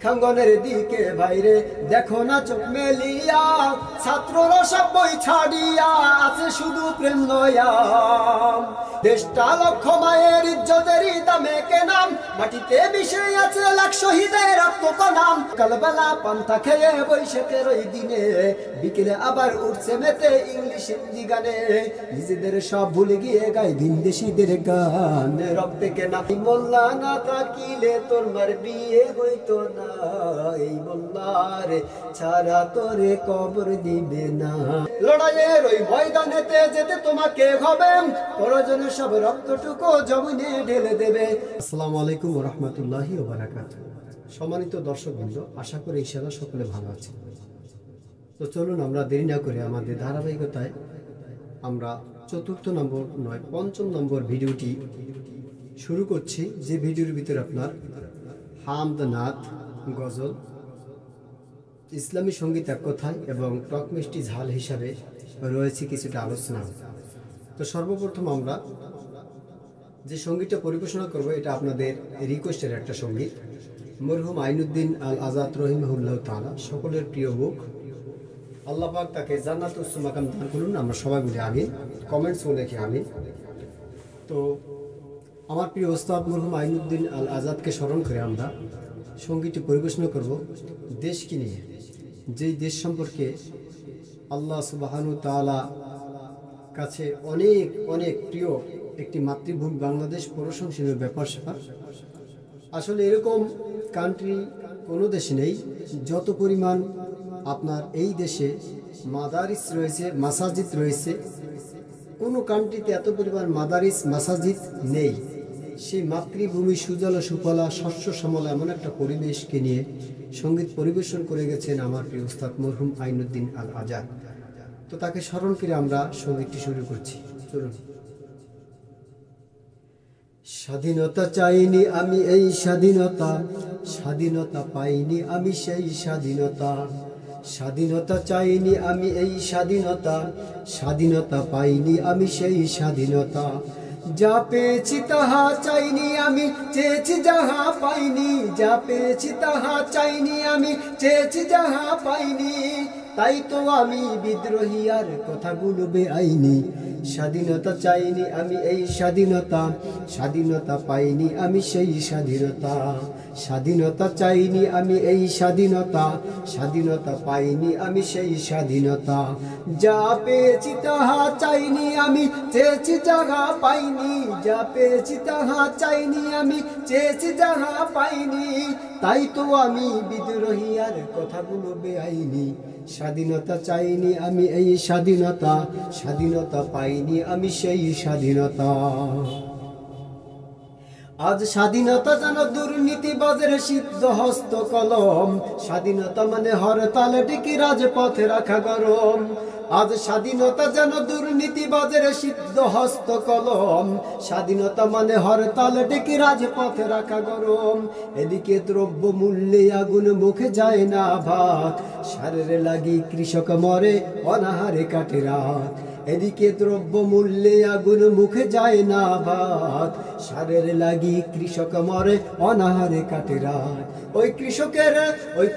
শিক্ষাঙ্গনের দিকে বাইরে দেখো না চোখ মেলিয়া, ছাত্ররা সব বই ছাড়িয়া আছে শুধু প্রেম লয়া। দেশটা লক্ষ মায়ের ইজ্জতেরই দামে কেনাম, মাটিতে মিশে আছে লাখ শহীদের রক্তকণাম। কালবেলা পান্তা খেয়ে বৈশাখের ওই দিনে বিকেলে আবার উঠছে মেতে ইংলিশ হিন্দি গানে। নিজেদের সব ভুলে গিয়ে গাই ভিনদেশীদের গান। রক্তে কেনা মোল্লা না থাকিলে তোর মার বিয়ে হইতো না, এই মোল্লার ছাড়া তোরে কবর দিবে না। লড়াইয়ের ওই ময়দানেতে যেতে তোমাকে হবে, প্রয়োজনে সব রক্তটুকু জমিনে ঢেলে দেবে। আসসালামু আলাইকুম ওয়া রাহমাতুল্লাহি ওয়া বারাকাতুহু। সম্মানিত দর্শকবৃন্দ, আশা করি ইনশাআল্লাহ সকলে ভালো আছেন। তো চলুন আমরা দেরি না করে আমাদের ধারাবাহিকতায় আমরা চতুর্থ নম্বর নয় পঞ্চম নম্বর ভিডিওটি শুরু করছি, যে ভিডিওর ভিতরে আপনার হামদ, নাত, গজল, ইসলামী সঙ্গীত এক কথায় এবং টক মিষ্টি ঝাল হিসাবে রয়েছে কিছুটা আলোচনা। তো সর্বপ্রথম আমরা যে সঙ্গীতটা পরিবেশনা করব এটা আপনাদের রিকোয়েস্টের একটা সঙ্গীত। মরহুম আইনুদ্দিন আল আজাদ রহিমাহুল্লাহ তাআলা সকলের প্রিয় মুখ, আল্লাহ পাক তাকে জান্নাতুল মাকাম দান করুন। আমরা সবাই বলি আমিন, কমেন্টস বলে লিখি আমিন। তো আমার প্রিয় ওস্তাদ মরহুম আইনুদ্দিন আল আজাদকে স্মরণ করে আমরা সঙ্গীতটি পরিবেশনা করব দেশকে নিয়ে, যেই দেশ সম্পর্কে আল্লাহ সুবহানাহু ওয়া তাআলা কাছে অনেক অনেক প্রিয় একটি মাতৃভূমি বাংলাদেশ, প্রশংসনীয় ব্যাপার স্যাপার। আসলে এরকম কান্ট্রি কোনো দেশে নেই যত পরিমাণ আপনার এই দেশে মাদারিস রয়েছে, মাসাজিদ রয়েছে। কোনো কান্ট্রিতে এত পরিমাণ মাদারিস মাসাজিদ নেই। সেই মাতৃভূমি সুজলা সুফলা শস্য শ্যামলা এমন একটা পরিবেশকে নিয়ে সঙ্গীত পরিবেশন করে গেছেন আমার প্রিয় উস্তাদ মরহুম আইনুদ্দিন আল আজাদ। তো তাকে স্মরণ করে আমরা সঙ্গীতটি শুরু করছি। চলুন। স্বাধীনতা চাইনি আমি এই স্বাধীনতা, স্বাধীনতা পাইনি আমি সেই স্বাধীনতা। স্বাধীনতা চাইনি আমি এই স্বাধীনতা, স্বাধীনতা পাইনি আমি সেই স্বাধীনতা। যা পেয়েছি তাহা চাইনি আমি, চেয়েছি যাহা পাইনি। যা পেয়েছি তাহা চাইনি আমি, চেয়েছি যাহা পাইনি। তাই তো আমি বিদ্রোহী আর কথাগুলো বেআইনি। স্বাধীনতা চাইনি আমি এই স্বাধীনতা, স্বাধীনতা পাইনি আমি সেই স্বাধীনতা। স্বাধীনতা চাইনি আমি এই স্বাধীনতা, স্বাধীনতা পাইনি আমি সেই স্বাধীনতা। যা পেয়েছি তাহা চাইনি আমি, চেয়েছি যাহা পাইনি। যা পেয়েছি তাহা চাইনি আমি, চেয়েছি যাহা পাইনি। তাই তো আমি বিদ্রোহী আর কথাগুলো বেআইনি। স্বাধীনতা চাইনি আমি এই স্বাধীনতা, স্বাধীনতা পাইনি আমি সেই স্বাধীনতা। আজ স্বাধীনতা যেন দুর্নীতিবাজের সিদ্ধ হস্ত কলম। স্বাধীনতা মানে হরতালে টিকি রাজপথে রাখা গরম। আজ স্বাধীনতা যেন দুর্নীতিবাজের সিদ্ধ হস্ত কলম। স্বাধীনতা মানে হরতালে টিকি রাজপথে রাখা গরম। এদিকে দ্রব্য মূল্যে আগুন, মুখে যায় না ভাত। সারের লাগি কৃষক মরে, অনাহারে কাটে রাত। এদিকে দ্রব্য মূল্যে আগুন, মুখে যায় না ভাত। সারের লাগি কৃষক মরে, অনাহারে কাটে রাত। ওই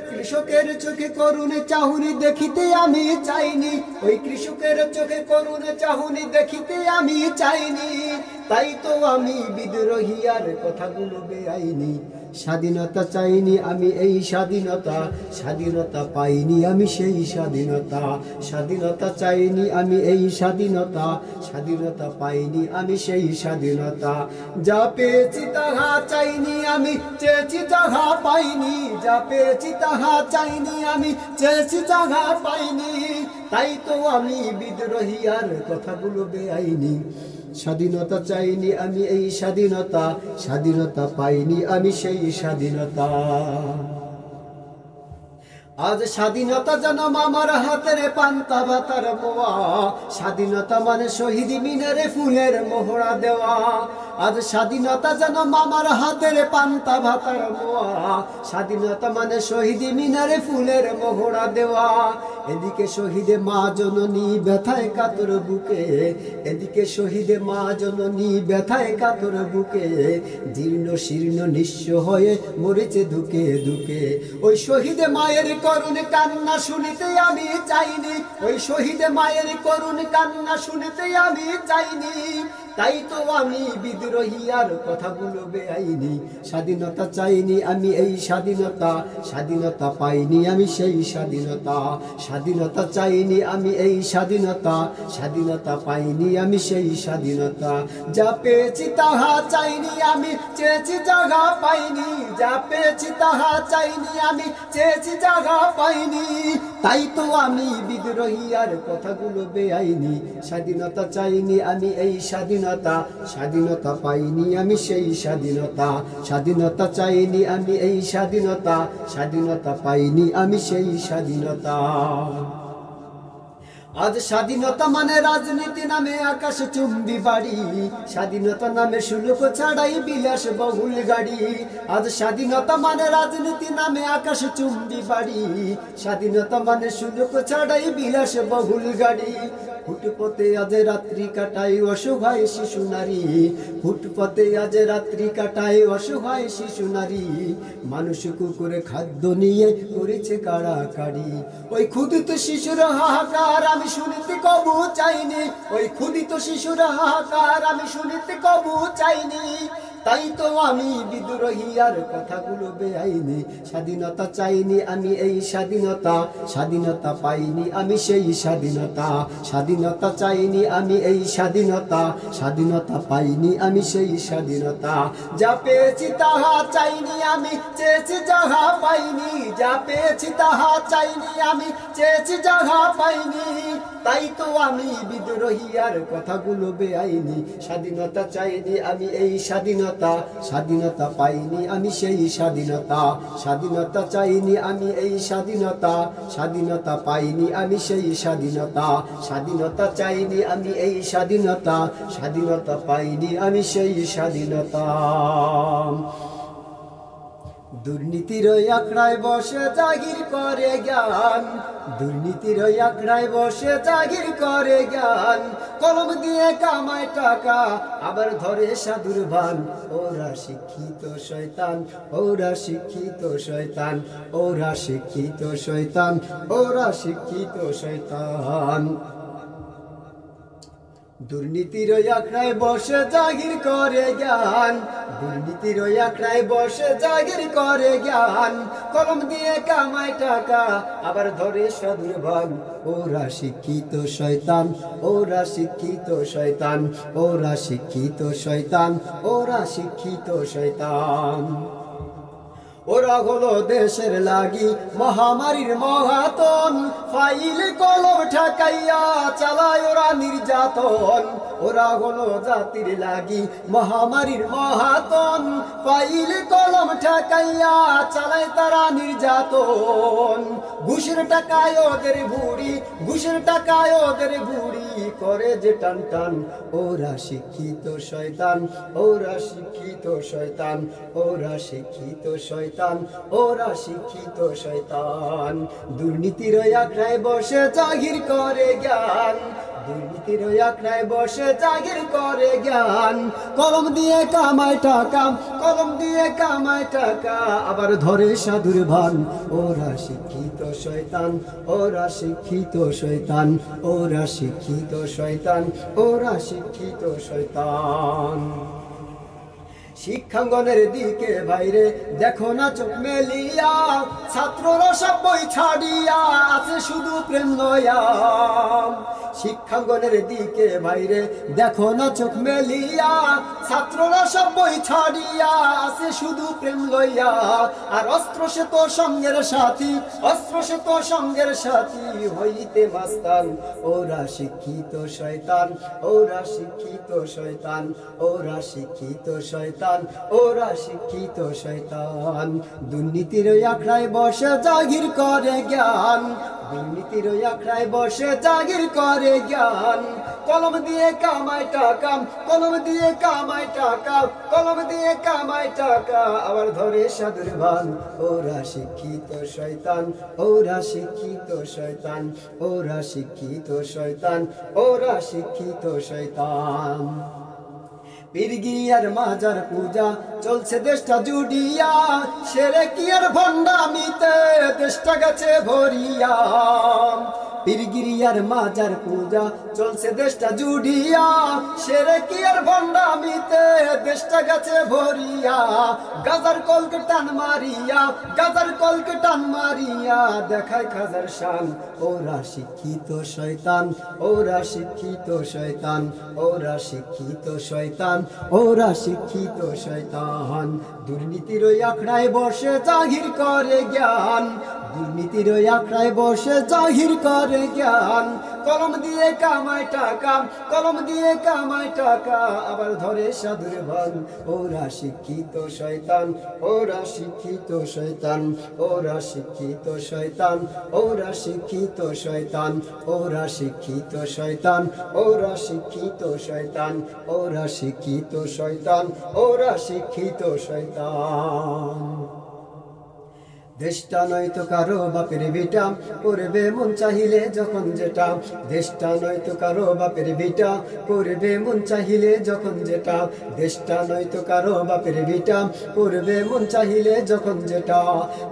কৃষকের চোখে করুণে চাহুনি দেখিতে আমি চাইনি। ওই কৃষকের চোখে করুণে চাহুনি দেখিতে আমি চাইনি। তাই তো আমি বিদ্রোহী আর কথাগুলো বেআইনি। স্বাধীনতা চাইনি আমি এই স্বাধীনতা, স্বাধীনতা পাইনি আমি সেই স্বাধীনতা। স্বাধীনতা চাইনি আমি এই স্বাধীনতা, স্বাধীনতা পাইনি আমি সেই স্বাধীনতা। যা পেয়েছি তাহা চাইনি আমি, চেয়েছি যাহা পাইনি। যা পেয়েছি তাহা চাইনি আমি, চেয়েছি যাহা পাইনি। তাই তো আমি বিদ্রোহী আর কথাগুলো বেআইনি। স্বাধীনতা চাইনি আমি এই স্বাধীনতা, স্বাধীনতা পাইনি আমি সেই স্বাধীনতা। আজ স্বাধীনতা যেন মামার হাতের পান্তা ভাতার মোয়া। স্বাধীনতা মানে শহীদ মিনারে ফুলের মোহরা দেওয়া। আজ স্বাধীনতা যেন মামার হাতের পান্তা ভাতার মোয়া, স্বাধীনতা মানে শহীদ মিনারে ফুলের মোহরা দেওয়া। এদিকে শহীদে মা জননী ব্যথায় কাতর বুকে, এদিকে শহীদে মা জননী ব্যথায় কাতর বুকে, জীর্ণ শীর্ণ নিঃস্ব হয়ে মরেছে ধুকে ধুকে। ওই শহীদে মায়ের করুণ কান্না শুনিতে আমি চাইনি, ওই শহীদে মায়ের করুণ কান্না শুনিতে আমি চাইনি। তাই তো আমি বিদ্রোহী আর কথাগুলো বেআইনি। স্বাধীনতা চাইনি আমি এই স্বাধীনতা, স্বাধীনতা পাইনি আমি সেই স্বাধীনতা। স্বাধীনতা চাইনি আমি এই স্বাধীনতা, স্বাধীনতা পাইনি আমি সেই স্বাধীনতা। যা পেয়েছি তাহা চাইনি আমি, চেয়েছি জায়গা পাইনি। যা পেয়েছি তাহা চাইনি আমি, চেয়েছি জায়গা পাইনি। তাই তো আমি বিদ্রোহী আর কথাগুলো বেআইনি। স্বাধীনতা চাইনি আমি এই স্বাধীনতা, স্বাধীনতা পাইনি আমি সেই স্বাধীনতা। স্বাধীনতা চাইনি আমি এই স্বাধীনতা, স্বাধীনতা পাইনি আমি সেই স্বাধীনতা। আজ স্বাধীনতা মানে রাজনীতি নামে আকাশ চুম্বি বাড়ি, স্বাধীনতা নামে শুল্ক ছাড়াই বিলাস বহুল গাড়ি। আজ স্বাধীনতা মানে রাজনীতি নামে আকাশ চুম্বি বাড়ি, স্বাধীনতা মানে শুল্ক ছাড়াই বিলাস বহুল গাড়ি। ফুটপথে আজ রাত্রি কাটাই অসহায় শিশু নারী, ফুটপথে আজ রাত্রি কাটাই অসহায় শিশু নারী। মানুষ কুকুরে খাদ্য নিয়ে করেছে কাড়াকাড়ি। ওই ক্ষুদিত শিশুর হাহাকার আমি শুনিতে কবু চাইনি, ওই ক্ষুদিত শিশুর হাহাকার আমি শুনিতে কবু চাইনি। তাই তো আমি বিদ্রোহী আর কথাগুলো বেআইনি। স্বাধীনতা চাইনি আমি এই স্বাধীনতা, স্বাধীনতা পাইনি আমি সেই স্বাধীনতা। স্বাধীনতা চাইনি আমি এই স্বাধীনতা, স্বাধীনতা পাইনি আমি সেই স্বাধীনতা। যা পেয়েছি তাহা চাইনি আমি, চেয়েছি যাহা পাইনি। যা পেয়েছি তাহা চাইনি আমি, চেয়েছি যাহা পাইনি। তাই তো আমি বিদ্রোহী আর কথাগুলো বেআইনি। স্বাধীনতা চাইনি আমি এই স্বাধীনতা, স্বাধীনতা পাইনি আমি সেই স্বাধীনতা। স্বাধীনতা চাইনি আমি এই স্বাধীনতা, স্বাধীনতা পাইনি আমি সেই স্বাধীনতা। স্বাধীনতা চাইনি আমি এই স্বাধীনতা, স্বাধীনতা পাইনি আমি সেই স্বাধীনতা। দুর্নীতির আখড়ায় বসে জাগির করে জ্ঞান, দুর্নীতির আখড়ায় বসে জাগির করে জ্ঞান। কলম দিয়ে কামায় টাকা আবার ধরে সাধুর ভান। ওরা শিক্ষিত শয়তান, ওরা শিক্ষিত শয়তান, ওরা শিক্ষিত শয়তান, ওরা শিক্ষিত শয়তান। দুর্নীতির আখড়ায় বসে জাগির করে জ্ঞান, দুর্নীতির আখড়ায় বসে জাগির করে জ্ঞান। কলম দিয়ে কামায় টাকা আবার ধরে সাধুর ভান। ওরা শিক্ষিত শয়তান, ওরা শিক্ষিত শয়তান, ওরা শিক্ষিত শয়তান, ওরা শিক্ষিত শয়তান। ওরা হলো দেশের লাগি মহামারীর মহাতন, ফাইল কলম ঠেকাইয়া চালায় ওরা নির্যাতন। ওরা হলো জাতির লাগি মহামারীর মহাতন, ফাইল কলম ঠেকাইয়া চালায় তারা নির্যাতন। ঘুষের টাকায় ওদের ভুড়ি, ঘুষের টাকায় ওদের ভুড়ি করে যে টান টান। ওরা শিক্ষিত শয়তান, ওরা শিক্ষিত শয়তান, ওরা শিক্ষিত শয়তান, ওরা শিক্ষিত শয়তান। দুর্নীতির আখড়ায় বসে জাগির করে জ্ঞান, দুর্নীতির আখড়ায় বসে জাগির করে জ্ঞান। কলম দিয়ে কামায় টাকা, কলম দিয়ে কামায় টাকা আবার ধরে সাধুর ভান। ওরা শিক্ষিত শয়তান, ওরা শিক্ষিত শয়তান, ওরা শিক্ষিত শয়তান, ওরা শিক্ষিত শয়তান। শিক্ষাঙ্গনের দিকে বাইরে দেখো না চোখ মেলিয়া, ছাত্ররা সব বই ছাড়িয়া আছে শুধু প্রেম লয়া। শিক্ষাঙ্গনের দিকে বাইরে দেখো না চোখ মেলিয়া, ছাত্ররা সব বই ছাড়িয়া আছে শুধু প্রেম লইয়া। আর অস্ত্র সে তো সঙ্গের সাথী, অস্ত্র সে তো সঙ্গের সাথী হইতে মাস্তান। ওরা শিক্ষিত শয়তান, ওরা শিক্ষিত শয়তান, ওরা শিক্ষিত শয়তান, ওরা শিক্ষিত শয়তান। দুর্নীতির আখড়ায় বসে জাগির করে জ্ঞান, দুর্নীতির আখড়ায় বসে জাগির করে করে জ্ঞান। কলম দিয়ে কামায় টাকা, কলম দিয়ে কামায় টাকা, কলম দিয়ে কামায় টাকা, আবার ধরে সাধুর ভান। ওরা শিক্ষিত শয়তান, ওরা শিক্ষিত শয়তান, ওরা শিক্ষিত শয়তান, ওরা শিক্ষিত শয়তান। পীরগিরিয়ার মাজার পূজা চলছে দেশটা জুড়িয়া, শিরকিয়ার ভণ্ডামিতে দেশটা গেছে ভরিয়া। পীরগিরিয়ার মাজার পূজা চলছে দেশটা জুড়িয়া, শিরকিয়ার ভণ্ডামিতে দেশটা গেছে ভরিয়া। গাজার কলকে টান মারিয়া, গাজার কলকে টান মারিয়া দেখায় খাজার শান। ওরা শিক্ষিত শয়তান, ওরা শিক্ষিত শয়তান, ওরা শিক্ষিত শয়তান, ওরা শিক্ষিত শয়তান। দুর্নীতির ওই আখড়ায় বসে জাহির করে জ্ঞান, দুর্নীতির ওই আখড়ায় বসে জাহির করে জ্ঞান। কলম দিয়ে কামায় টাকা, কলম দিয়ে কামায় টাকা, আবার ধরে সাধুর ভান। ওরা শিক্ষিত শয়তান, ওরা শিক্ষিত শয়তান, ওরা শিক্ষিত শয়তান, ওরা শিক্ষিত শয়তান, ওরা শিক্ষিত শয়তান, ওরা শিক্ষিত শয়তান, ওরা শিক্ষিত শয়তান, ওরা শিক্ষিত শয়তান। দেশটা নয়তো কারো বাপের ভিটা, করবে মন চাহিলে যখন যেটা। দেশটা নয়তো কারো বাপের ভিটা, করবে মন চাহিলে যখন যেটা। দেশটা নয়তো কারো বাপের ভিটা, করবে মন চাহিলে যখন যেটা।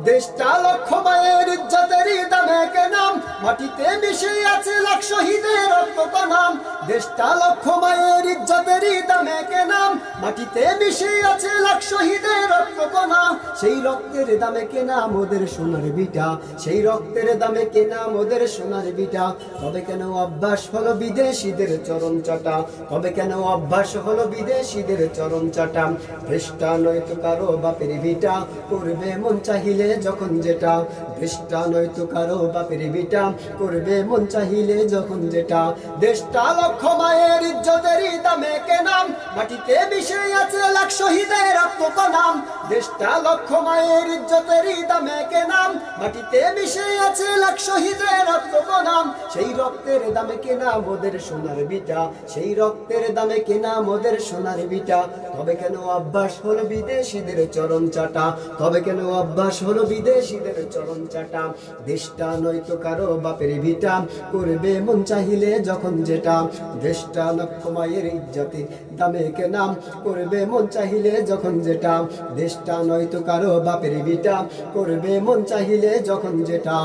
দেশটা লক্ষ মায়ের ইজ্জতেরই দামে কেনাম, মাটিতে মিশে আছে লাখ শহীদের রক্ত নাম। দেশটা লক্ষ মায়ের ইজ্জতেরই দামে কেনাম, মাটিতে মিশে আছে লাখ শহীদের রক্ত নাম। সেই রক্তের দামে কেনা ওদের সোনার বিটা, সেই রক্তের দামে কেনা ওদের সোনার বিটা। তবে কেন অভ্যাস হলো বিদেশিদের চরণ চাটা, তবে কেন অভ্যাস হলো বিদেশিদের চরণ চাটা। দেশটা নয়তো কারো বাপের ভিটা, করবে মন চাহিলে যখন যেটা। দেশটা নয়তো কারো বাপের ভিটা, করবে মন চাহিলে যখন যেটা। দেশটা লক্ষ মায়ের ইজ্জতেরই দামে কেনাম, মাটিতে মিশে আছে লাখ শহীদের রক্ত নাম। দেশটা লক্ষ মায়ের ইজ্জতেরই দামে কেনাম, মাটিতে মিশে আছে লাখ শহীদের রক্ত নাম। সেই রক্তের দামে কেনা ওদের সোনার বিটা, সেই রক্তের দামে কেনা ওদের সোনার বিটা। তবে কেন অভ্যাস হলো বিদেশিদের চরণ চাটা, তবে কেন অভ্যাস হলো বিদেশিদের চরণ চাটা। দেশটা নয়তো কারো বাপের ভিটা, করবে মন চাহিলে যখন যেটা। দেশটা লক্ষ মায়ের ইজ্জতে দামে কেনাম, করবে মন চাহিলে যখন যেটা। দেশটা নয়তো কারো বাপের ভিটা, করবে মন চাহিলে যখন যেটা।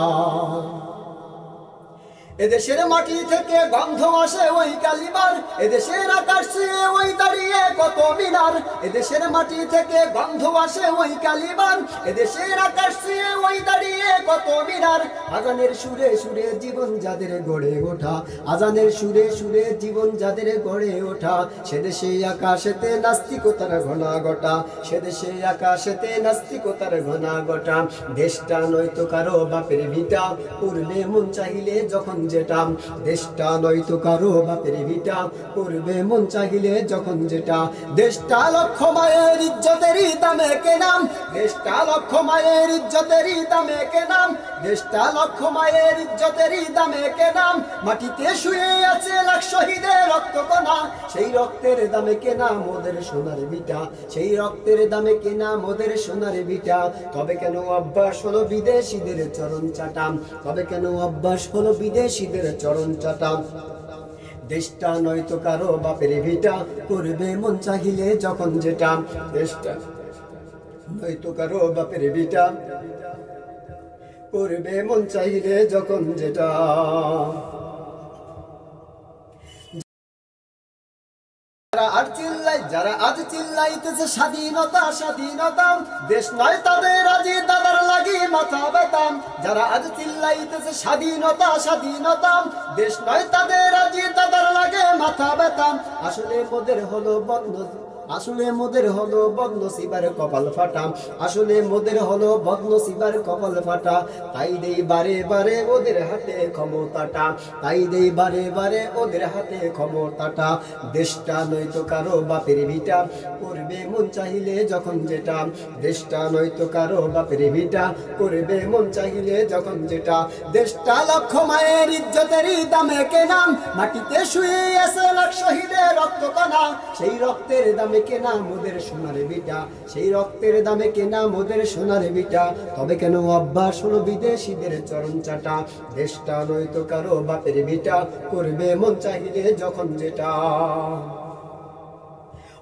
এদেশের মাটি থেকে গন্ধ আসে ওই কালিমার, এদেশের আকাশ ছুঁয়ে ওই দাঁড়িয়ে কত মিনার। এদেশের মাটি থেকে গন্ধ আসে ওই কালিমার, এদেশের আকাশ ছুঁয়ে ওই দাঁড়িয়ে কত মিনার। আজানের সুরে সুরে জীবন যাদের গড়ে ওঠা, আজানের সুরে সুরে জীবন যাদের গড়ে ওঠা। সে দেশে আকাশেতে নাস্তিকতার ঘনা ঘটা, সে দেশে আকাশেতে নাস্তিকতার ঘনা ঘটা। দেশটা নয়তো কারো বাপের ভিটা, করবে মন চাহিলে যখন যেটা। দেশটা নয়তো কারো বাপের ভিটা, করবে মন চাহিলে যখন যেটা। দেশটা লক্ষ মায়ের ইজ্জতেরই দামে কেনাম, দেশটা লক্ষ মায়ের ইজ্জতেরই দামে কেনাম। দেশটা লক্ষ মায়ের ইজ্জতেরই দামে কেনাম, মাটিতে শুয়ে আছে লাখ শহীদের রক্ত কণা। সেই রক্তের দামে কেনা মোদের সোনার বিটা, সেই রক্তের দামে কেনা মোদের সোনার বিটা। তবে কেন অভ্যাস হলো বিদেশিদের চরণ চাটা, তবে কেন অভ্যাস হলো বিদেশিদের চরণ চাটা। দেশটা নয়তো কারো বাপের ভিটা, করবে মন চাহিলে যখন যেটা। দেশটা নয়তো কারো বাপের ভিটা, করবে মন চাহিলে যখন যেটা। যারা আজ চিল্লাইতেছে স্বাধীনতা স্বাধীনতা, দেশ নয় তাদের আজি দাদার লাগি মাথা ব্যথা। যারা আজ চিল্লাইতেছে স্বাধীনতা স্বাধীনতা, দেশ নয় তাদের আজি দাদার লাগে মাথা ব্যথা। আসলে মোদের হলো বন্ধ, আসলে মোদের হলো বদনসিবার কপাল ফাটা, আসলে মোদের হলো বদনসিবার কপাল ফাটা। তাই দেই বারে বারে ওদের হাতে ক্ষমতাটা, তাই দেই বারে বারে ওদের হাতে ক্ষমতাটা। দেশটা নয়তো কারো বাপের ভিটা, করবে মন চাইলে যখন যেটা। দেশটা নয়তো কারো বাপের ভিটা, করবে মন চাইলে যখন যেটা। দেশটা লক্ষ মায়ের ইজ্জতেরই দামে কেনা, মাটিতে শুয়ে আছে লাখ শহীদের রক্ত কণা। সেই রক্তের দামে কেনা মোদের সোনার বিটা, সেই রক্তের দামে কেনা মোদের সোনার বিটা। তবে কেন অভ্যাস হলো বিদেশিদের চরণ চাটা। দেশটা নয়তো কারো বাপের ভিটা, করবে মন চাইলে যখন যেটা।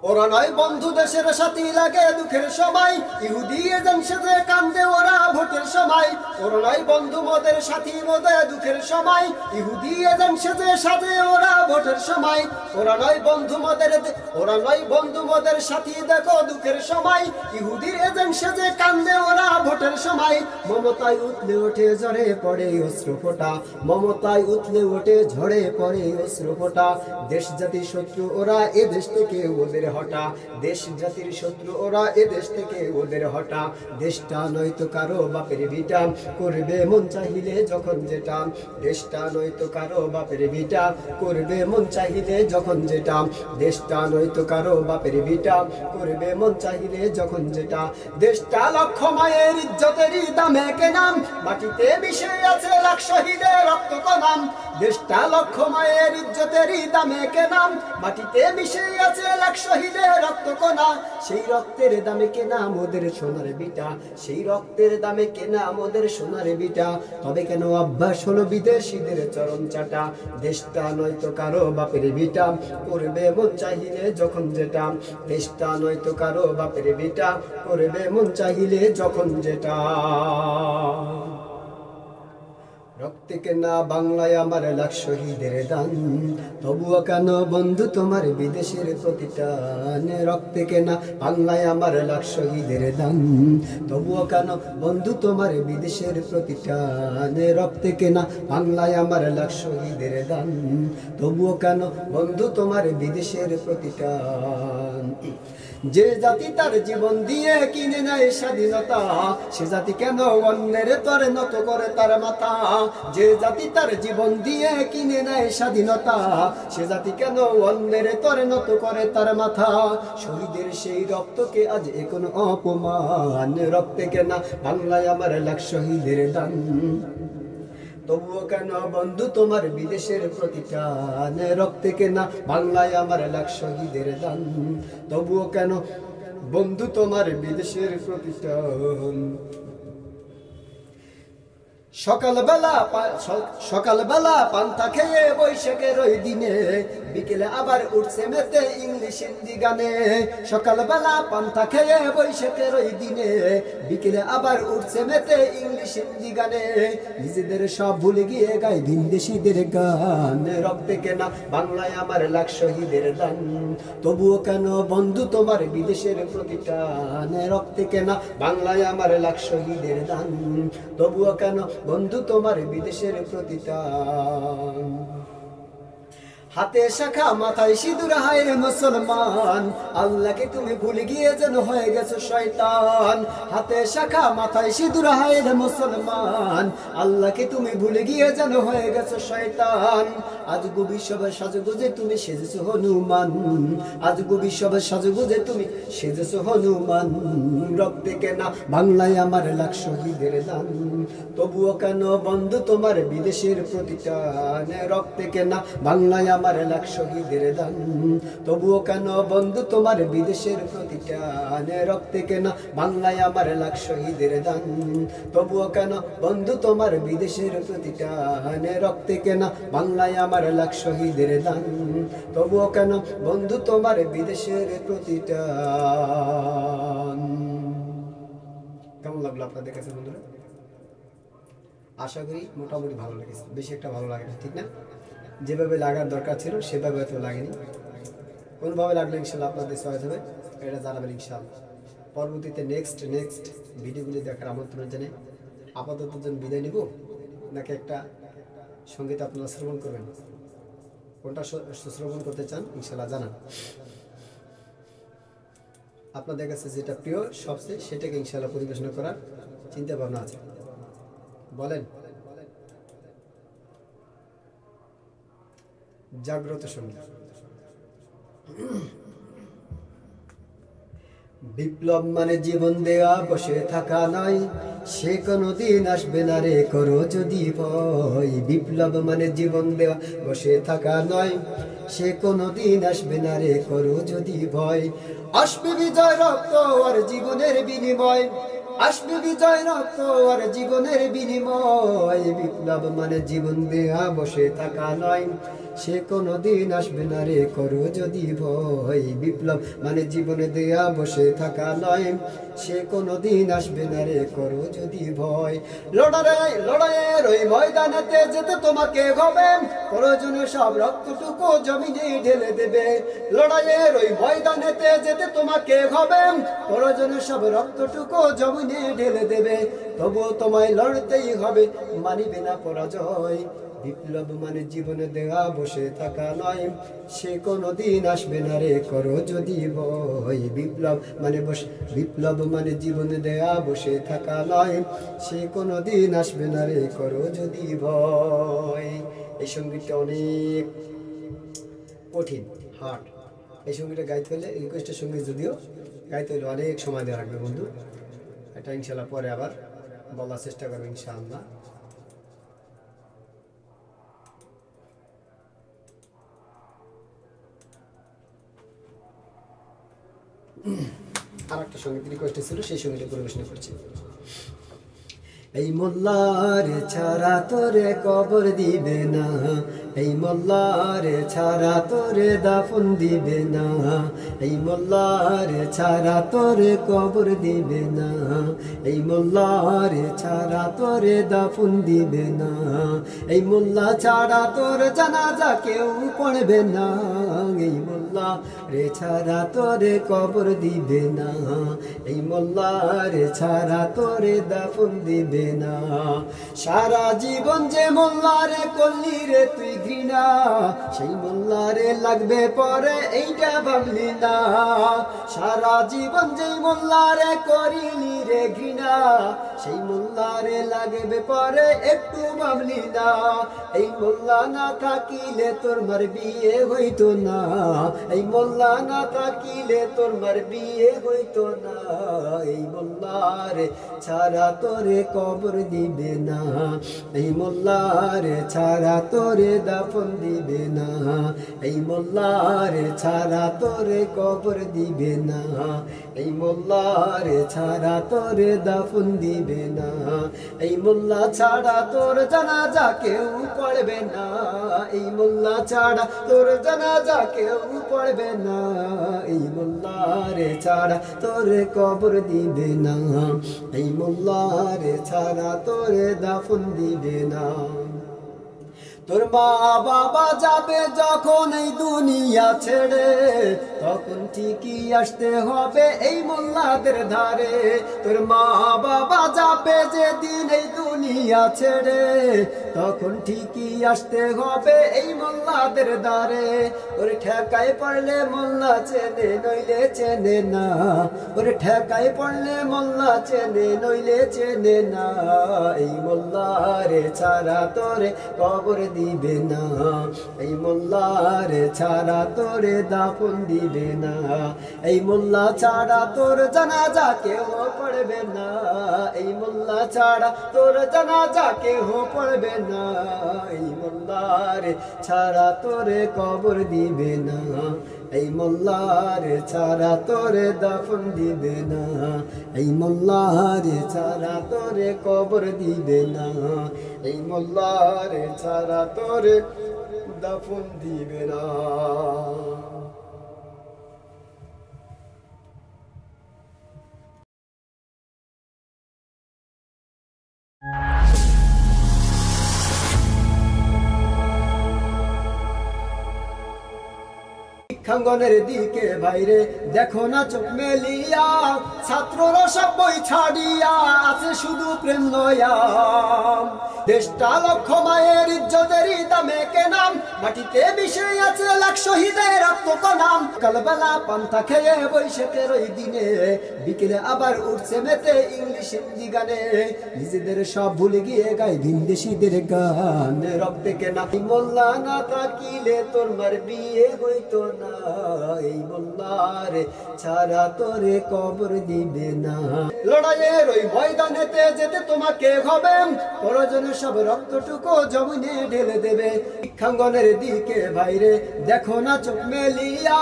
ওরা নয় বন্ধু দেশের সাথী লাগে দুঃখের সময়, ইহুদি এজেন্ট সেজে কান্দে ওরা ভোটের সময়। ওরা নয় বন্ধু মোদের সাথী মোদের দুঃখের সময়, ইহুদি এজেন্ট সেজে সাজে ওরা ভোটের সময়। ওরা নয় বন্ধু মোদের, ওরা নয় বন্ধু মোদের সাথী দেখো দুঃখের সময়, ইহুদির এজেন্ট সেজে কান্দে ওরা ভোটের সময়। মমতায় উঠলে ওঠে ঝরে পড়ে অশ্রু ফোঁটা, মমতায় উঠলে ওঠে ঝরে পড়ে অশ্রু ফোঁটা। দেশ জাতির শত্রু ওরা এ দেশ থেকে ওদের হটা, দেশ জাতির শত্রু ওরা এ দেশ থেকে ওদের হটা। দেশটা নয়তো কারো বাপের ভিটা, করবে মন চাইলে যখন যেটা। দেশটা নয়তো কারো বাপের ভিটা, করবে মন চাইলে যখন যেটা। দেশটা নয়তো কারো বাপের ভিটা, করবে মন চাইলে যখন যেটা। দেশটা লক্ষ মায়ের ইজ্জতেরই দামে কেনা, মাটিতে মিশে আছে লাখ শহীদের রক্ত কণা। দেশটা লক্ষ মায়ের ইজ্জতেরই দামে কেনা, মাটিতে মিশে আছে লাখ শহীদের রক্ত কণা। সেই রক্তের দামে কেনা মোদের সোনার বিটা, সেই রক্তের দামে কেনা মোদের সোনার বিটা। তবে কেন অভ্যাস হলো বিদেশিদের চরণ চাটা। দেশটা নয়তো কারো বাপের ভিটা, করবে মন চাইলে যখন যেটা। দেশটা নয়তো কারো বাপের ভিটা, করবে মন চাইলে যখন যেটা। রক্তে কেনা বাংলায় আমার লাখ শহীদের দান, তবুও কেন বন্ধু তোমার বিদেশের প্রতিটান। রক্তে কেনা বাংলায় আমার লাখ শহীদের দান, তবুও কেন বন্ধু তোমার বিদেশের প্রতিটান। রক্তে কেনা বাংলায় আমার লাখ শহীদের দান, তবুও কেন বন্ধু তোমার বিদেশের প্রতিটান। যে জাতি তার জীবন দিয়ে কিনে নেয় স্বাধীনতা, সে জাতি কেন অন্যের তরে নত করে তার মাথা। যে জাতি তার জীবন দিয়ে কিনে নেয় স্বাধীনতা, সে জাতি কেন অন্যের তরে নত করে তার মাথা। শহীদের সেই রক্তকে আজ এখন অপমান। রক্তে কেনা বাংলায় আমার লাখ শহীদের দান, তবুও কেন বন্ধু তোমার বিদেশের প্রতিটান। রক্তে কেনা বাংলায় আমার লাখ শহীদের দান, তবুও কেন বন্ধু তোমার বিদেশের প্রতিটান। সকালবেলা পান্তা খেয়ে বৈশাখের ওই দিনে, বিকেলে আবার উঠছে মেতে ইংলিশ হিন্দি গানে। সকালবেলা পান্তা খেয়ে বৈশাখের ওই দিনে, বিকেলে আবার উঠছে মেতে ইংলিশ হিন্দি গানে। নিজেদের সব ভুলে গিয়ে গায় ভিনদেশীদের গান। রক্তে কেনা বাংলায় আমার লাখ শহীদের দান, তবুও কেন বন্ধু তোমার বিদেশের প্রতিটান। রক্তে কেনা বাংলায় আমার লাখ শহীদের দান, তবুও কেন বন্ধু তোমার বিদেশের প্রতিটান। হাতে শাখা মাথায় সিঁদুর হায় রে মুসলমান, আল্লাহকে তুমি ভুলে গিয়ে যেন হয়ে গেছো শয়তান। হাতে শাখা মাথায় সিঁদুর হায় রে মুসলমান, আল্লাহকে তুমি ভুলে গিয়ে যেন হয়ে গেছো শয়তান। আজ গবি সবে সাজগুজে তুমি সেজেছো হনুমান, আজ গবি সবে সাজগুজে তুমি সেজেছো হনুমান। রক্তে কেনা বাংলায় আমার লাখ শহীদের দান, তবুও কেন বন্ধু তোমার বিদেশের প্রতিটান। রক্তে কেনা বাংলায় আমার লাখ শহীদের দান, তবুও কেন বন্ধু তোমার বিদেশের প্রতিটান। রক্তে কেনা বাংলায় আমার লাখ শহীদের দান, তবুও কেন বন্ধু তোমার বিদেশের প্রতিটান। রক্তে কেনা বাংলায় আমার লাখ শহীদের দান, তবুও কেন বন্ধু তোমার বিদেশের প্রতিটান। কেমন লাগলো আপনাদের কাছে বন্ধুরা? আশা করি মোটামুটি ভালো লেগেছে, বেশি একটা ভালো লাগে না, ঠিক না? যেভাবে লাগার দরকার ছিল সেভাবে হয়তো লাগেনি। কোনভাবে লাগলে ইনশাল্লাহ আপনাদের সহায়তা হবে, এটা জানাবেন ইনশাল্লাহ। পরবর্তীতে নেক্সট ভিডিওগুলি দেখার আমন্ত্রণ জানাই। আপাতত যেন বিদায় নিব, নাকি একটা সঙ্গীত আপনারা শ্রবণ করবেন? কোনটা শ্রবণ করতে চান ইনশাল্লাহ জানান। আপনাদের কাছে যেটা প্রিয় সবচেয়ে সেটাকে ইনশাআল্লাহ পরিবেশন করার চিন্তা ভাবনা আছে। বলেন। জাগ্রত সঙ্গীত। বিপ্লব মানে জীবন দেয়া বসে থাকা নয়, সে কোনদিন আসবে না রে করো যদি ভয়। বিপ্লব মানে জীবন দেওয়া বসে থাকা নয়, সে কোনদিন আসবে না রে করো যদি ভয়। আসবে বিজয় রক্ত আর জীবনের বিনিময়, আসবে বিজয় রক্ত আর জীবনের বিনিময়। বিপ্লব মানে জীবন দেয়া বসে থাকা নয়, সে কোনদিন আসবে না রে করো যদি ভয়। বিপ্লব মানে জীবনে দেয়া বসে থাকা নয়, সে কোনদিন আসবে না রে করো যদি ভয়। লড়াইয়ের ওই ময়দানেতে যেতে তোমাকে হবে, প্রয়োজনে সব রক্তটুকু জমিনে ঢেলে দেবে। লড়াইয়ের ওই ময়দানেতে যেতে তোমাকে হবে, প্রয়োজনে সব রক্তটুকু জমিনে ঢেলে দেবে। তবুও তোমায় লড়তেই হবে, মানিবে না পরাজয়। বিপ্লব মানে জীবনে দেওয়া বসে থাকা নয়, সে কোনদিন আসবে না রে করো যদি ভয়। বিপ্লব মানে জীবনে দেওয়া বসে থাকা নয়, সে কোনদিন আসবে না রে করো যদি ভয়। এই সঙ্গীতটা অনেক কঠিন, হার্ড। এই সঙ্গীতটা গাইতে হলে রিকোয়েস্টের সঙ্গীত যদিও গাইতে হলে অনেক সময় দেওয়া রাখবে বন্ধু। এটা ইনশাল্লাহ পরে আবার বলার চেষ্টা করবে ইনশাআল্লাহ। আর একটা সঙ্গীত রিকোয়েস্ট ছিল, সেই সঙ্গীতটা পরিবেশন করছি। এই মোল্লার ছাড়া তোরে কবর দিবে না, এই মোল্লার ছাড়া তোরে দাফন দিবে না, এই মোল্লার ছাড়া তোরে কবর দিবে না, এই মোল্লার ছাড়া তোরে দাফন দিবে না, এই মোল্লা ছাড়া তোর জানাজা কেউ পড়বে না, এই মোল্লা রে ছাড়া তোরে কবর দিবে না, এই মোল্লা রে ছাড়া তোরে দাফন দিবে না। সারা জীবন যে মোল্লারে করলি রে তুই ঘৃণা, সেই মোল্লারে লাগবে পরে এইটা ভাবলি না। সারা জীবন যে মোল্লারে করিলি রে ঘৃণা, সেই মোল্লারে লাগবে পরে একটু ভাবলি না। এই মোল্লা না থাকিলে তোর মার বিয়ে হইতো না, এই মোল্লা না থাকিলে তোর মার বিয়ে হইতো না, এই মোল্লারে ছাড়া তোরে কবর দিবে না, এই মোল্লারে ছাড়া তোরে দাফন দিবে না, এই মোল্লারে ছাড়া তোরে কবর দিবে না, এই মোল্লারে ছাড়া তোরে দাফন দিবে না, এই মোল্লা ছাড়া তোর জানাজা কেউ পড়বে না, এই মোল্লা ছাড়া তোর জানাজা কেউ পড়বে না, এই মোল্লারে ছাড়া তোরে কবর দিবে না, এই মোল্লারে ছাড়া তোরে দাফন দিবে না। তোর মা বাবা যাবে যখন এই দুনিয়া ছেড়ে, তখন ঠিকই আসতে হবে এই মোল্লাদের ধারে। তোর মা বাবা যাবে যেদিন এই দুনিয়া ছেড়ে, তখন ঠিকই আসতে হবে এই মোল্লাদের ধারে। ওরে ঠেকায় পড়লে মোল্লা চেনে নইলে চেনে না, ওরে ঠেকায় পড়লে মোল্লা চেনে নইলে চেনে না, এই মোল্লারে ছাড়া তোরে কবর দিবে না, এই মোল্লারে ছাড়া তোরে দাফন দিবে না, এই মোল্লা ছাড়া তোর জানাজা কেউ পড়বে না, এই মোল্লা ছাড়া তোর জানাজা কেউ পড়বে না, এই মোল্লারে ছাড়া তোরে কবর দিবে না, এই মোল্লারে ছাড়া তোরে দাফন দিবে না, এই মোল্লারে ছাড়া তোরে কবর দিবে না, এই মোল্লারে ছাড়া তোরে দাফন দিবে না। শিক্ষাঙ্গনের দিকে বাইরে দেখো না চোখ মেলিয়া, ছাত্ররা সব বই ছাড়িয়া আছে শুধু প্রেম লয়া। দেশটা লক্ষ মায়ের ইজ্জতেরই দামে কেনাম, মাটিতে মিশে আছে লাখ শহীদের রক্ত নাম। কালবালা পান্তা খেয়ে বৈশাখের ওই দিনে বিকেলে আবার উঠছে মেতে ইংলিশ হিন্দি গানে। নিজেদের সব ভুলে গিয়ে গায় ভিনদেশীদের গান। রক্তে কেনা মোল্লা না থাকিলে তোর মার বিয়ে হইতো না, এই মোল্লার ছাড়া তোরে কবর দিবে না। লড়াইয়ের ওই ময়দানেতে যেতে তোমাকে হবে, প্রয়োজনে সব রক্তটুকু জমিনে ঢেলে দেবে। শিক্ষাঙ্গনের দিকে বাইরে দেখো না চোখ মেলিয়া,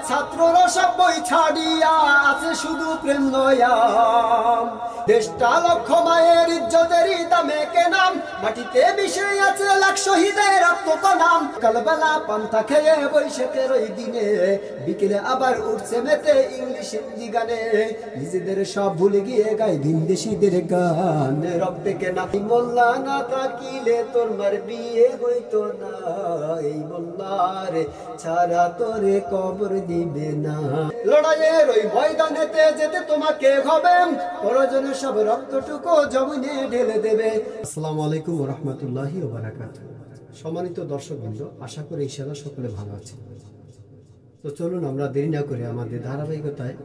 ছাত্ররা সব বই ছাড়িয়া আছে শুধু প্রেম নয়াম। দেশটা লক্ষ মায়ের ইজ্জতেরই দামে কেনাম, মাটিতে মিশে আছে লাখ শহীদের রক্ত নাম। কালবালা পান্তা খেয়ে বৈশাখের ওই দিনে বিকেলে আবার উঠছে মেতে ইংলিশ হিন্দি গানে। নিজেদের সব ভুলে গিয়ে গায় ভিনদেশীদের গান। রক্তে কেনা মোল্লা না থাকিলে তোর মার বিয়ে হইতো না, এই মোল্লার ছাড়া তোরে কবর দিবে না। লড়াইয়ের ওই ময়দানেতে যেতে তোমাকে হবে, প্রয়োজনে সব রক্তটুকু জমিনে ঢেলে দেবে। আসসালামু আলাইকুম ওয়া রাহমাতুল্লাহি ওয়া বারাকাতুহু। সম্মানিত দর্শকবৃন্দ, আশা করি ইনশাআল্লাহ সকলে ভালো আছেন। তো চলুন আমরা দেরি না করে আমাদের ধারাবাহিকতায়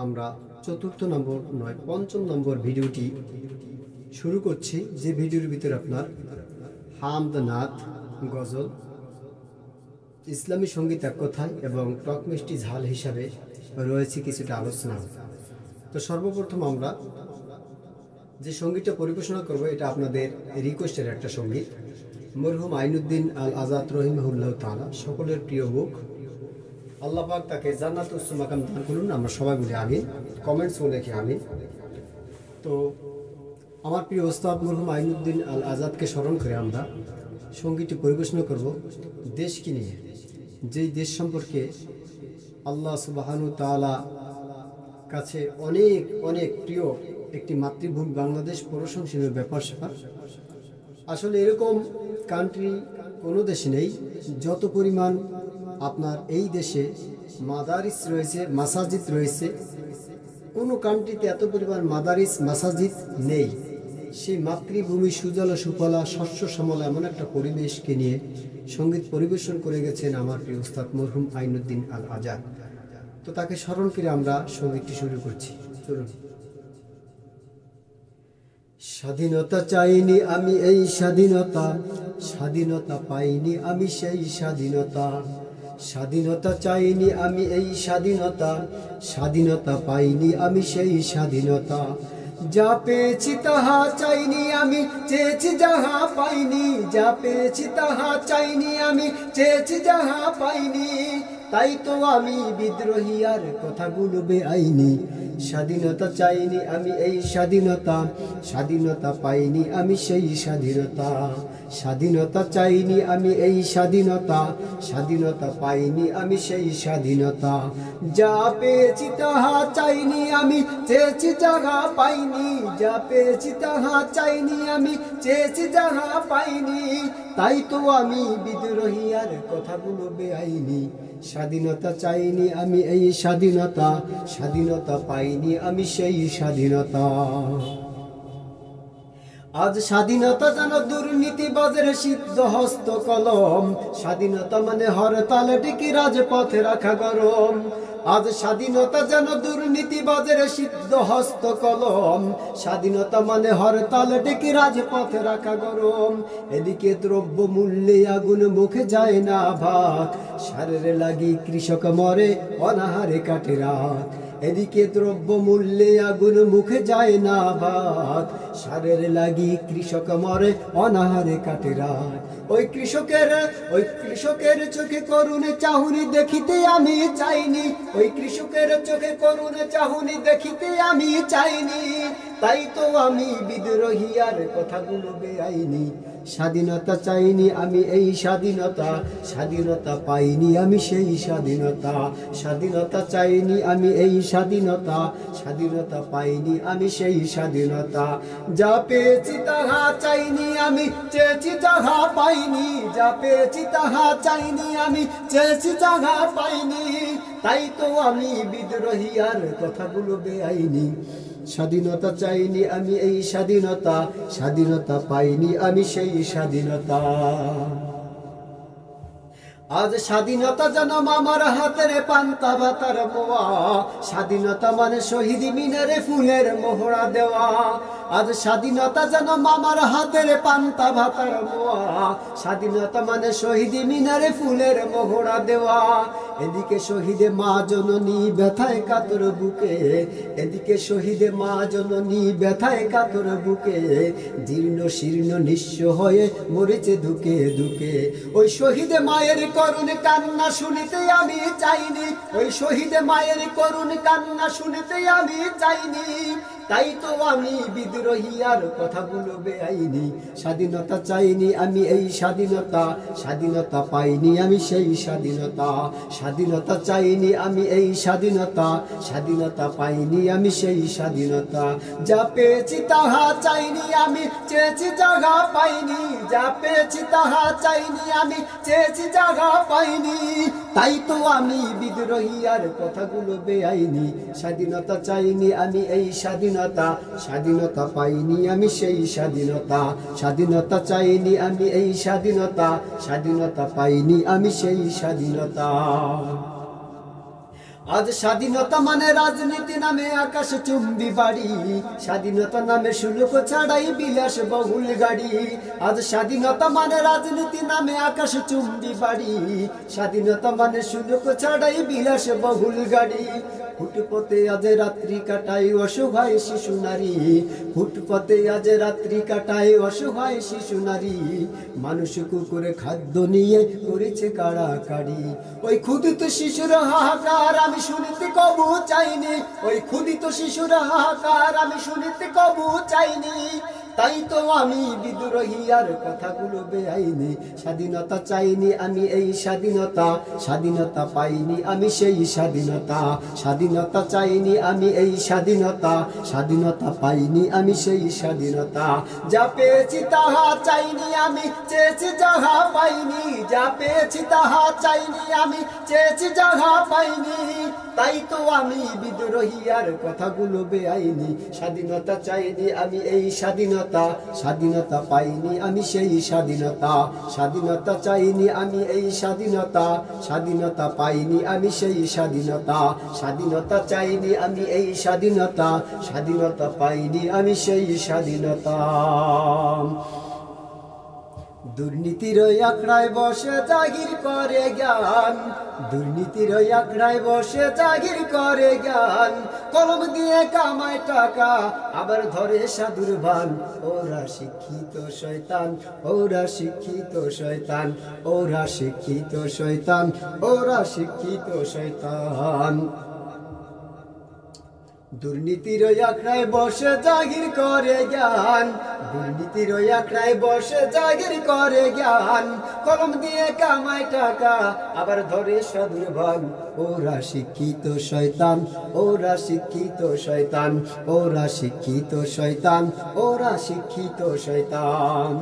আমরা চতুর্থ নম্বর নয় পঞ্চম নম্বর ভিডিওটি শুরু করছি। যে ভিডিওর ভিতরে আপনার হামদ, নাত, গজল, ইসলামী সঙ্গীত এক কথায় এবং টক মিষ্টি ঝাল হিসাবে রয়েছে কিছুটা আলোচনা। তো সর্বপ্রথম আমরা যে সঙ্গীতটা পরিবেশনা করব এটা আপনাদের রিকোয়েস্টের একটা সঙ্গীত। মরহুম আইনুদ্দিন আল আজাদ রহিমাহুল্লাহ তাআলা সকলের প্রিয় মুখ, আল্লাহ পাক তাকে জান্নাতুল মাকাম দান করুন। আমরা সবাই বলি আমিন, কমেন্টস লিখে আমিন। তো আমার প্রিয় ওস্তাদ মরহুম আইনুদ্দিন আল আজাদকে স্মরণ করে আমরা সঙ্গীতটি পরিবেশনা করব দেশকে নিয়ে, যেই দেশ সম্পর্কে আল্লাহ সুবহানাহু তাআলা কাছে অনেক অনেক প্রিয় একটি মাতৃভূমি বাংলাদেশ, প্রশংসনীয় ব্যাপার স্যাপার। আসলে এরকম কান্ট্রি কোনো দেশে নেই যত পরিমাণ আপনার এই দেশে মাদারিস রয়েছে, মাসাজিদ রয়েছে। কোনো কান্ট্রিতে এত পরিমাণ মাদারিস মাসাজিদ নেই। সেই মাতৃভূমি সুজলা সুফলা শস্য শ্যামলা এমন একটা পরিবেশকে নিয়ে সঙ্গীত পরিবেশন করে গেছেন আমার প্রিয় উস্তাদ মরহুম আইনুদ্দিন আল আজাদ। তো তাকে স্মরণ করে আমরা সঙ্গীতটি শুরু করছি। চলুন। স্বাধীনতা চাইনি আমি এই স্বাধীনতা, স্বাধীনতা পাইনি আমি সেই স্বাধীনতা। স্বাধীনতা চাইনি আমি এই স্বাধীনতা, স্বাধীনতা পাইনি আমি সেই স্বাধীনতা। যা পেয়েছি তাহা চাইনি আমি, চেয়েছি যাহা পাইনি। যা পেয়েছি তাহা চাইনি আমি, চেয়েছি যাহা পাইনি। তাই তো আমি বিদ্রোহী আর কথাগুলো বেআইনি। স্বাধীনতা চাইনি আমি এই স্বাধীনতা, স্বাধীনতা পাইনি আমি সেই স্বাধীনতা। স্বাধীনতা চাইনি আমি এই স্বাধীনতা, স্বাধীনতা পাইনি আমি সেই স্বাধীনতা। যা পেয়েছি তাহা চাইনি আমি, চেয়েছি যাহা পাইনি। যা পেয়েছি তাহা চাইনি আমি, চেয়েছি যাহা পাইনি। তাই তো আমি বিদ্রোহী আর কথাগুলো বেআইনি। স্বাধীনতা চাইনি আমি এই স্বাধীনতা, স্বাধীনতা পাইনি আমি সেই স্বাধীনতা। আজ স্বাধীনতা যেন দুর্নীতিবাজের সিদ্ধ হস্ত কলম। স্বাধীনতা মানে হরতালে টিকি রাজপথে রাখা গরম। আজ স্বাধীনতা যেন দুর্নীতিবাজের সিদ্ধ হস্ত কলম। স্বাধীনতা মানে হরতালে টিকি রাজপথে রাখা গরম। এদিকে দ্রব্য মূল্যে আগুন মুখে যায় না ভাত, সারের লাগি কৃষক মরে অনাহারে কাটে রাত। এদিকে দ্রব্য মূল্যে আগুন মুখে যায় না ভাত, সারের লাগি কৃষক মরে অনাহারে কাটে রাত। ওই কৃষকের চোখে করুণ চাহুনি দেখিতে আমি চাইনি। ওই কৃষকের চোখে করুণ চাহুনি দেখিতে আমি চাইনি। তাই তো আমি বিদ্রোহী আর কথাগুলো বেআইনি। স্বাধীনতা চাইনি আমি এই স্বাধীনতা, স্বাধীনতা পাইনি আমি সেই স্বাধীনতা। স্বাধীনতা চাইনি আমি এই স্বাধীনতা, স্বাধীনতা পাইনি আমি সেই স্বাধীনতা। যা পেয়েছি তাহা চাইনি আমি, চেয়েছি যাহা পাইনি। যা পেয়েছি তাহা চাইনি আমি, চেয়েছি যাহা পাইনি। তাই তো আমি বিদ্রোহী আর কথাগুলো বেআইনি। স্বাধীনতা চাইনি আমি এই স্বাধীনতা, স্বাধীনতা পাইনি আমি সেই স্বাধীনতা। আজ স্বাধীনতা যেন মামার হাতের পান্তা ভাতার মোয়া, স্বাধীনতা মানে শহীদ মিনারে ফুলের মোহরা দেওয়া। আজ স্বাধীনতা যেন মামার হাতের পান্তা ভাতার মোয়া, স্বাধীনতা মানে শহীদ মিনারে ফুলের মোহরা দেওয়া। এদিকে শহীদে মা জননী ব্যথায় কাতর বুকে, এদিকে শহীদে মা জননী ব্যথায় কাতর বুকে, জীর্ণ শীর্ণ নিঃস্ব হয়ে মরেছে দুকে দুকে। ওই শহীদে মায়ের করুণ কান্না শুনিতে আমি চাইনি, ওই শহীদে মায়ের করুণ কান্না শুনিতে আমি চাইনি। তাই তো আমি বিদ্রোহী আর কথাগুলো বেআইনি। স্বাধীনতা চাইনি আমি এই স্বাধীনতা, স্বাধীনতা পাইনি আমি সেই স্বাধীনতা। স্বাধীনতা চাইনি আমি এই স্বাধীনতা, স্বাধীনতা পাইনি আমি সেই স্বাধীনতা। যা পেয়েছি তাহা চাইনি আমি, চেয়েছি জায়গা পাইনি। যা পেয়েছি তাহা চাইনি আমি, চেয়েছি জায়গা পাইনি। তাই তো আমি বিদ্রোহী আর কথাগুলো বেআইনি। স্বাধীনতা চাইনি আমি এই স্বাধীনতা, স্বাধীনতা পাইনি আমি সেই স্বাধীনতা। স্বাধীনতা চাইনি আমি এই স্বাধীনতা, স্বাধীনতা পাইনি আমি সেই স্বাধীনতা। আজ স্বাধীনতা মানে রাজনীতি নামে আকাশ চুম্বি বাড়ি, স্বাধীনতা নামে শুল্ক ছাড়াই বিলাস বহুল গাড়ি। আজ স্বাধীনতা মানে রাজনীতি নামে আকাশ চুম্বি বাড়ি, স্বাধীনতা মানে শুল্ক ছাড়াই বিলাস বহুল গাড়ি। ফুটপথে আজ রাত্রি কাটাই অসহায় শিশু নারী, ফুটপথে আজ রাত্রি কাটাই অসহায় শিশু নারী। মানুষ কুকুরে খাদ্য নিয়ে করেছে কাড়াকাড়ি। ওই ক্ষুদিত শিশুর হাহাকার আমি শুনিতে কবু চাইনি, ওই ক্ষুদিত শিশুর হাহাকার আমি শুনিতে কবু চাইনি। তাই তো আমি বিদ্রোহী আর কথাগুলো বেআইনি। স্বাধীনতা চাইনি আমি এই স্বাধীনতা, স্বাধীনতা পাইনি আমি সেই স্বাধীনতা। স্বাধীনতা চাইনি আমি এই স্বাধীনতা, স্বাধীনতা পাইনি আমি সেই স্বাধীনতা। যা পেয়েছি তাহা চাইনি আমি, চেয়েছি যাহা পাইনি। যা পেয়েছি তাহা চাইনি আমি, চেয়েছি যাহা পাইনি। তাই তো আমি বিদ্রোহী আর কথাগুলো বেআইনি। স্বাধীনতা চাইনি আমি এই স্বাধীনতা, স্বাধীনতা পাইনি আমি সেই স্বাধীনতা। স্বাধীনতা চাইনি আমি এই স্বাধীনতা, স্বাধীনতা পাইনি আমি সেই স্বাধীনতা। স্বাধীনতা চাইনি আমি এই স্বাধীনতা, স্বাধীনতা পাইনি আমি সেই স্বাধীনতা। দুর্নীতির আখড়ায় বসে জাগির করে জ্ঞান, দুর্নীতির আখড়ায় বসে জাগির করে জ্ঞান। কলম দিয়ে কামায় টাকা আবার ধরে সাধুর ভান। ওরা শিক্ষিত শয়তান, ওরা শিক্ষিত শয়তান, ওরা শিক্ষিত শয়তান, ওরা শিক্ষিত শয়তান। দুর্নীতির আখড়ায় বসে জাগির করে জ্ঞান, দুর্নীতির আখড়ায় বসে জাগির করে জ্ঞান। কলম দিয়ে কামায় টাকা আবার ধরে সাধুর ভান। ওরা শিক্ষিত শয়তান, ওরা শিক্ষিত শয়তান, ওরা শিক্ষিত শয়তান, ওরা শিক্ষিত শয়তান।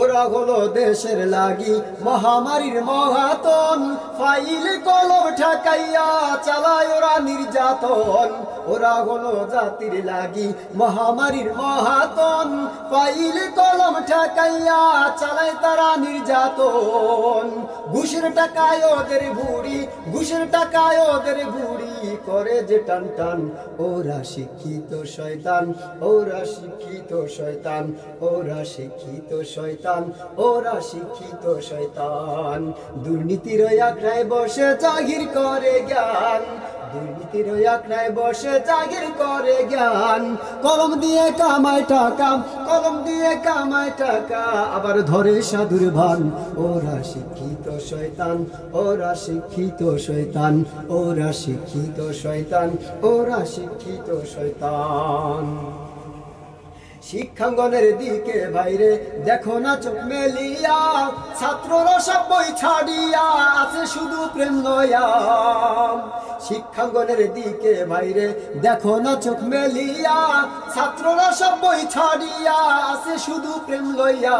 ওরা হলো দেশের লাগি মহামারীর মহাতন, ফাইল কলম ঠেকাইয়া চালায় ওরা নির্যাতন। ওরা হলো জাতির লাগি মহামারীর মহাতন, ফাইল কলম ঠেকাইয়া চালায় তারা নির্যাতন। ঘুষের টাকায় ওদের ভুড়ি, ঘুষের টাকায় ওদের ভুড়ি করে যে টান টান। ওরা শিক্ষিত শয়তান, ওরা শিক্ষিত শয়তান, ওরা শিক্ষিত শয়তান, ওরা শিক্ষিত শয়তান। দুর্নীতির আখড়ায় বসে জাগির করে জ্ঞান, দুর্নীতির আখড়ায় বসে জাগির করে জ্ঞান। কলম দিয়ে কামায় টাকা, কলম দিয়ে কামায় টাকা আবার ধরে সাধুর ভান। ওরা শিক্ষিত শয়তান, ওরা শিক্ষিত শয়তান, ওরা শিক্ষিত শয়তান, ওরা শিক্ষিত শয়তান। শিক্ষাঙ্গনের দিকে বাইরে দেখো না চোখ মেলিয়া, ছাত্ররা সব বই ছাড়িয়া আছে শুধু প্রেম লয়া। শিক্ষাঙ্গনের দিকে ভাইরে দেখো না চোখ মেলিয়া, ছাত্ররা সব বই ছাড়িয়া আছে শুধু প্রেম লইয়া।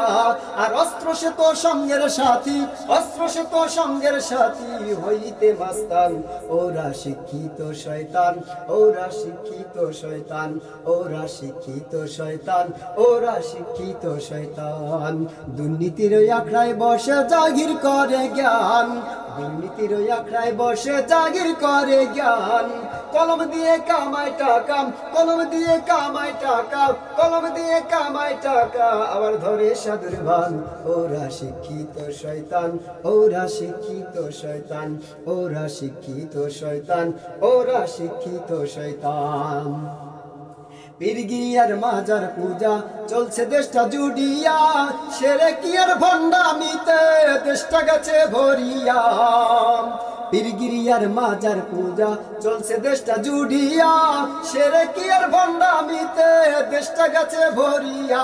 আর অস্ত্র সে তো সঙ্গের সাথী, অস্ত্র সে তো সঙ্গের সাথী, হইতে মাস্তান ওরা শিক্ষিত শয়তান, ওরা শিক্ষিত শয়তান, ওরা শিক্ষিত শয়তান, ওরা শিক্ষিত শয়তান। দুর্নীতির আখড়ায় বসে জাগির করে জ্ঞান, দুর্নীতির আখড়ায় বসে জাগির করে জ্ঞান। কলম দিয়ে কামায় টাকা, কলম দিয়ে কামায় টাকা, কলম দিয়ে কামায় টাকা, আবার ধরে সাধুর ভান। ওরা শিক্ষিত শয়তান, ওরা শিক্ষিত শয়তান, ওরা শিক্ষিত শয়তান, ওরা শিক্ষিত শয়তান। পীরগিরিয়ার মাজার পূজা চলছে দেশটা জুড়িয়া, সেরেকিয়ার ভণ্ডামিতে দেশটা গেছে ভরিয়া। পীরগিরিয়ার মাজার পূজা চলছে দেশটা জুড়িয়া, সেরেকিয়ার ভণ্ডামিতে দেশটা গেছে ভরিয়া।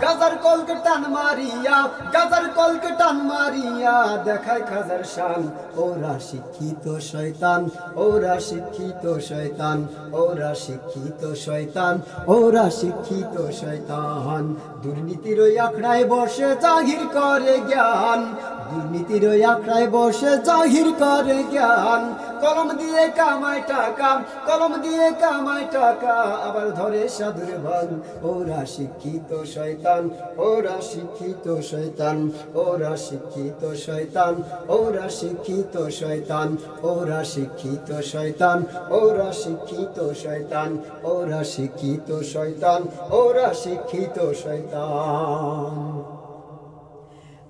গাজার কলকে টান মারিয়া, গাজার কলকে টান মারিয়া দেখায় খাজার শান। ওরা শিক্ষিত শয়তান, ওরা শিক্ষিত শয়তান, ওরা শিক্ষিত শয়তান, ওরা শিক্ষিত শয়তান। দুর্নীতির আখড়ায় বসে জাহির করে জ্ঞান, দুর্নীতির আখড়ায় বসে জাহির করে জ্ঞান। কলম দিয়ে কামায় টাকা, কলম দিয়ে কামায় টাকা, আবার ধরে সাধুর ভান। ওরা শিক্ষিত শয়তান, ওরা শিক্ষিত শয়তান, ওরা শিক্ষিত শয়তান, ওরা শিক্ষিত শয়তান, ওরা শিক্ষিত শয়তান, ওরা শিক্ষিত শয়তান, ওরা শিক্ষিত শয়তান, ওরা শিক্ষিত শয়তান।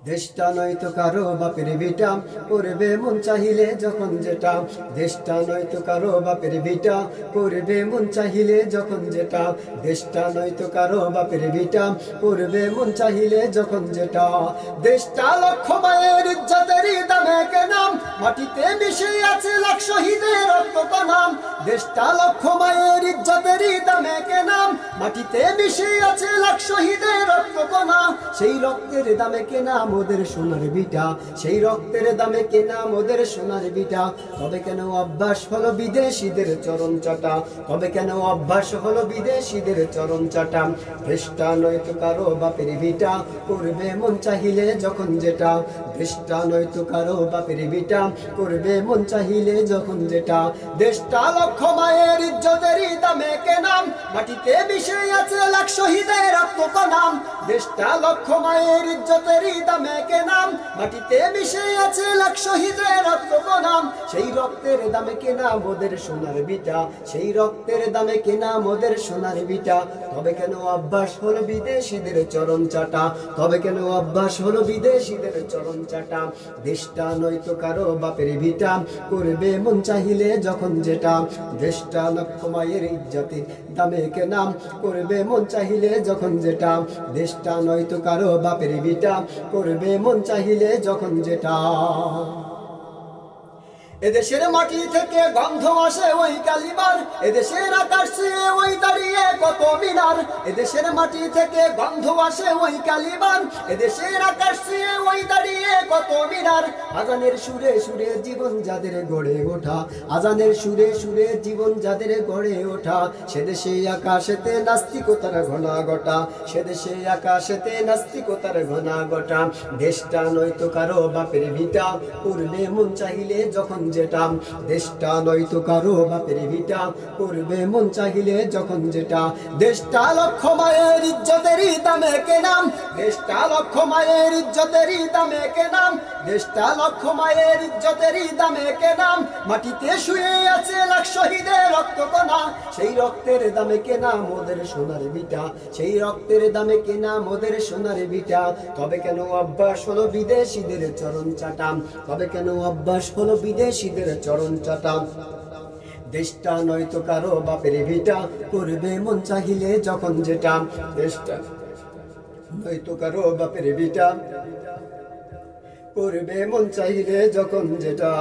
দেশটা নয়তো কারো বাপের ভিটা, করবে মন চাহিলে যখন যেটা। দেশটা নয়তো কারো বাপের ভিটা, করবে মন চাহিলে যখন যেটা। দেশটা নয়তো কারো বাপের ভিটা, করবে মন চাহিলে যখন যেটা। দেশটা লক্ষ মায়ের ইজ্জতেরই দামে কেনাম, মাটিতে মিশে আছে লাখ শহীদের রক্ত নাম। দেশটা লক্ষ মায়ের ইজ্জতেরই দামে কেনাম, মাটিতে মিশে আছে লাখ শহীদের রক্ত নাম। সেই রক্তের দামে কেনা মোদের সোনার বিটা, সেই রক্তের দামে কেনা মোদের সোনার বিটা। তবে কেন অভ্যাস হলো বিদেশিদের চরণ চাটা, তবে কেন অভ্যাস হলো বিদেশিদের চরণ চাটা। দেশটা নয়তো কারো বাপের ভিটা, করবে মন চাহিলে যখন যেটা। দেশটা নয়তো কারো বাপের ভিটা, করবে মন চাহিলে যখন যেটা। দেশটা লক্ষ মায়ের ইজ্জতেরই দামে কেনাম, মাটিতে মিশে আছে লাখ শহীদের রক্ত নাম। দেশটা লক্ষ মায়ের ইজ্জতেরই দামে কেনাম, মাটিতে মিশে আছে লাখ শহীদের রক্ত নাম। সেই রক্তের দামে কেনা মোদের সোনার বিটা, সেই রক্তের দামে কেনা মোদের সোনার বিটা। তবে কেন অভ্যাস হলো বিদেশিদের চরণ চাটা, তবে কেন অভ্যাস হলো বিদেশিদের চরণ চাটা। দেশটা নয়তো কারো বাপের ভিটা, করবে মন চাহিলে যখন যেটা। দেশটা লক্ষ মায়ের ইজ্জতের দামে কেনাম, করবে মন চাহিলে যখন যেটা। দেশটা নয়তো কারো বাপের ভিটা, করবে মন চাহিলে যখন যেটা। এদেশের মাটি থেকে গন্ধ আসে ওই কালিমার, এদেশের আকাশ ছুঁয়ে ওই দাঁড়িয়ে কত মিনার। এদেশের মাটি থেকে গন্ধ আসে ওই কালিমার, এদেশের আকাশ ছুঁয়ে ওই দাঁড়িয়ে কত মিনার। আজানের সুরে সুরে জীবন যাদের গড়ে ওঠা, আজানের সুরে সুরে জীবন যাদের গড়ে ওঠা। সে দেশে আকাশেতে নাস্তিকতার ঘনা ঘটা, সে দেশে আকাশেতে নাস্তিকতার ঘনা ঘটা। দেশটা নয়তো কারো বাপের ভিটা, করবে মন চাহিলে যখন যেটা। দেশটা নয়তো কারো বাপের ভিটা, করবে মন চাহিলে যখন যেটা। দেশটা লক্ষ মায়ের ইজ্জতেরই দামে কেনাম, দেশটা লক্ষ মায়ের ইজ্জতেরই দামে কেনাম। দেশটা লক্ষ মায়ের ইজ্জতেরই দামে কেনাম, মাটিতে শুয়ে আছে লাখ শহীদের রক্ত কণা। সেই রক্তের দামে কেনা মোদের সোনার বিটা, সেই রক্তের দামে কেনা মোদের সোনার বিটা। তবে কেন অভ্যাস হলো বিদেশিদের চরণ চাটা, তবে কেন অভ্যাস হলো বিদেশিদের চরণ চাটা। দেশটা নয়তো কারো বাপের ভিটা, করবে মন চাহিলে যখন যেটা। দেশটা নয়তো কারো বাপের ভিটা, করবে মন চাহিলে যখন যেটা।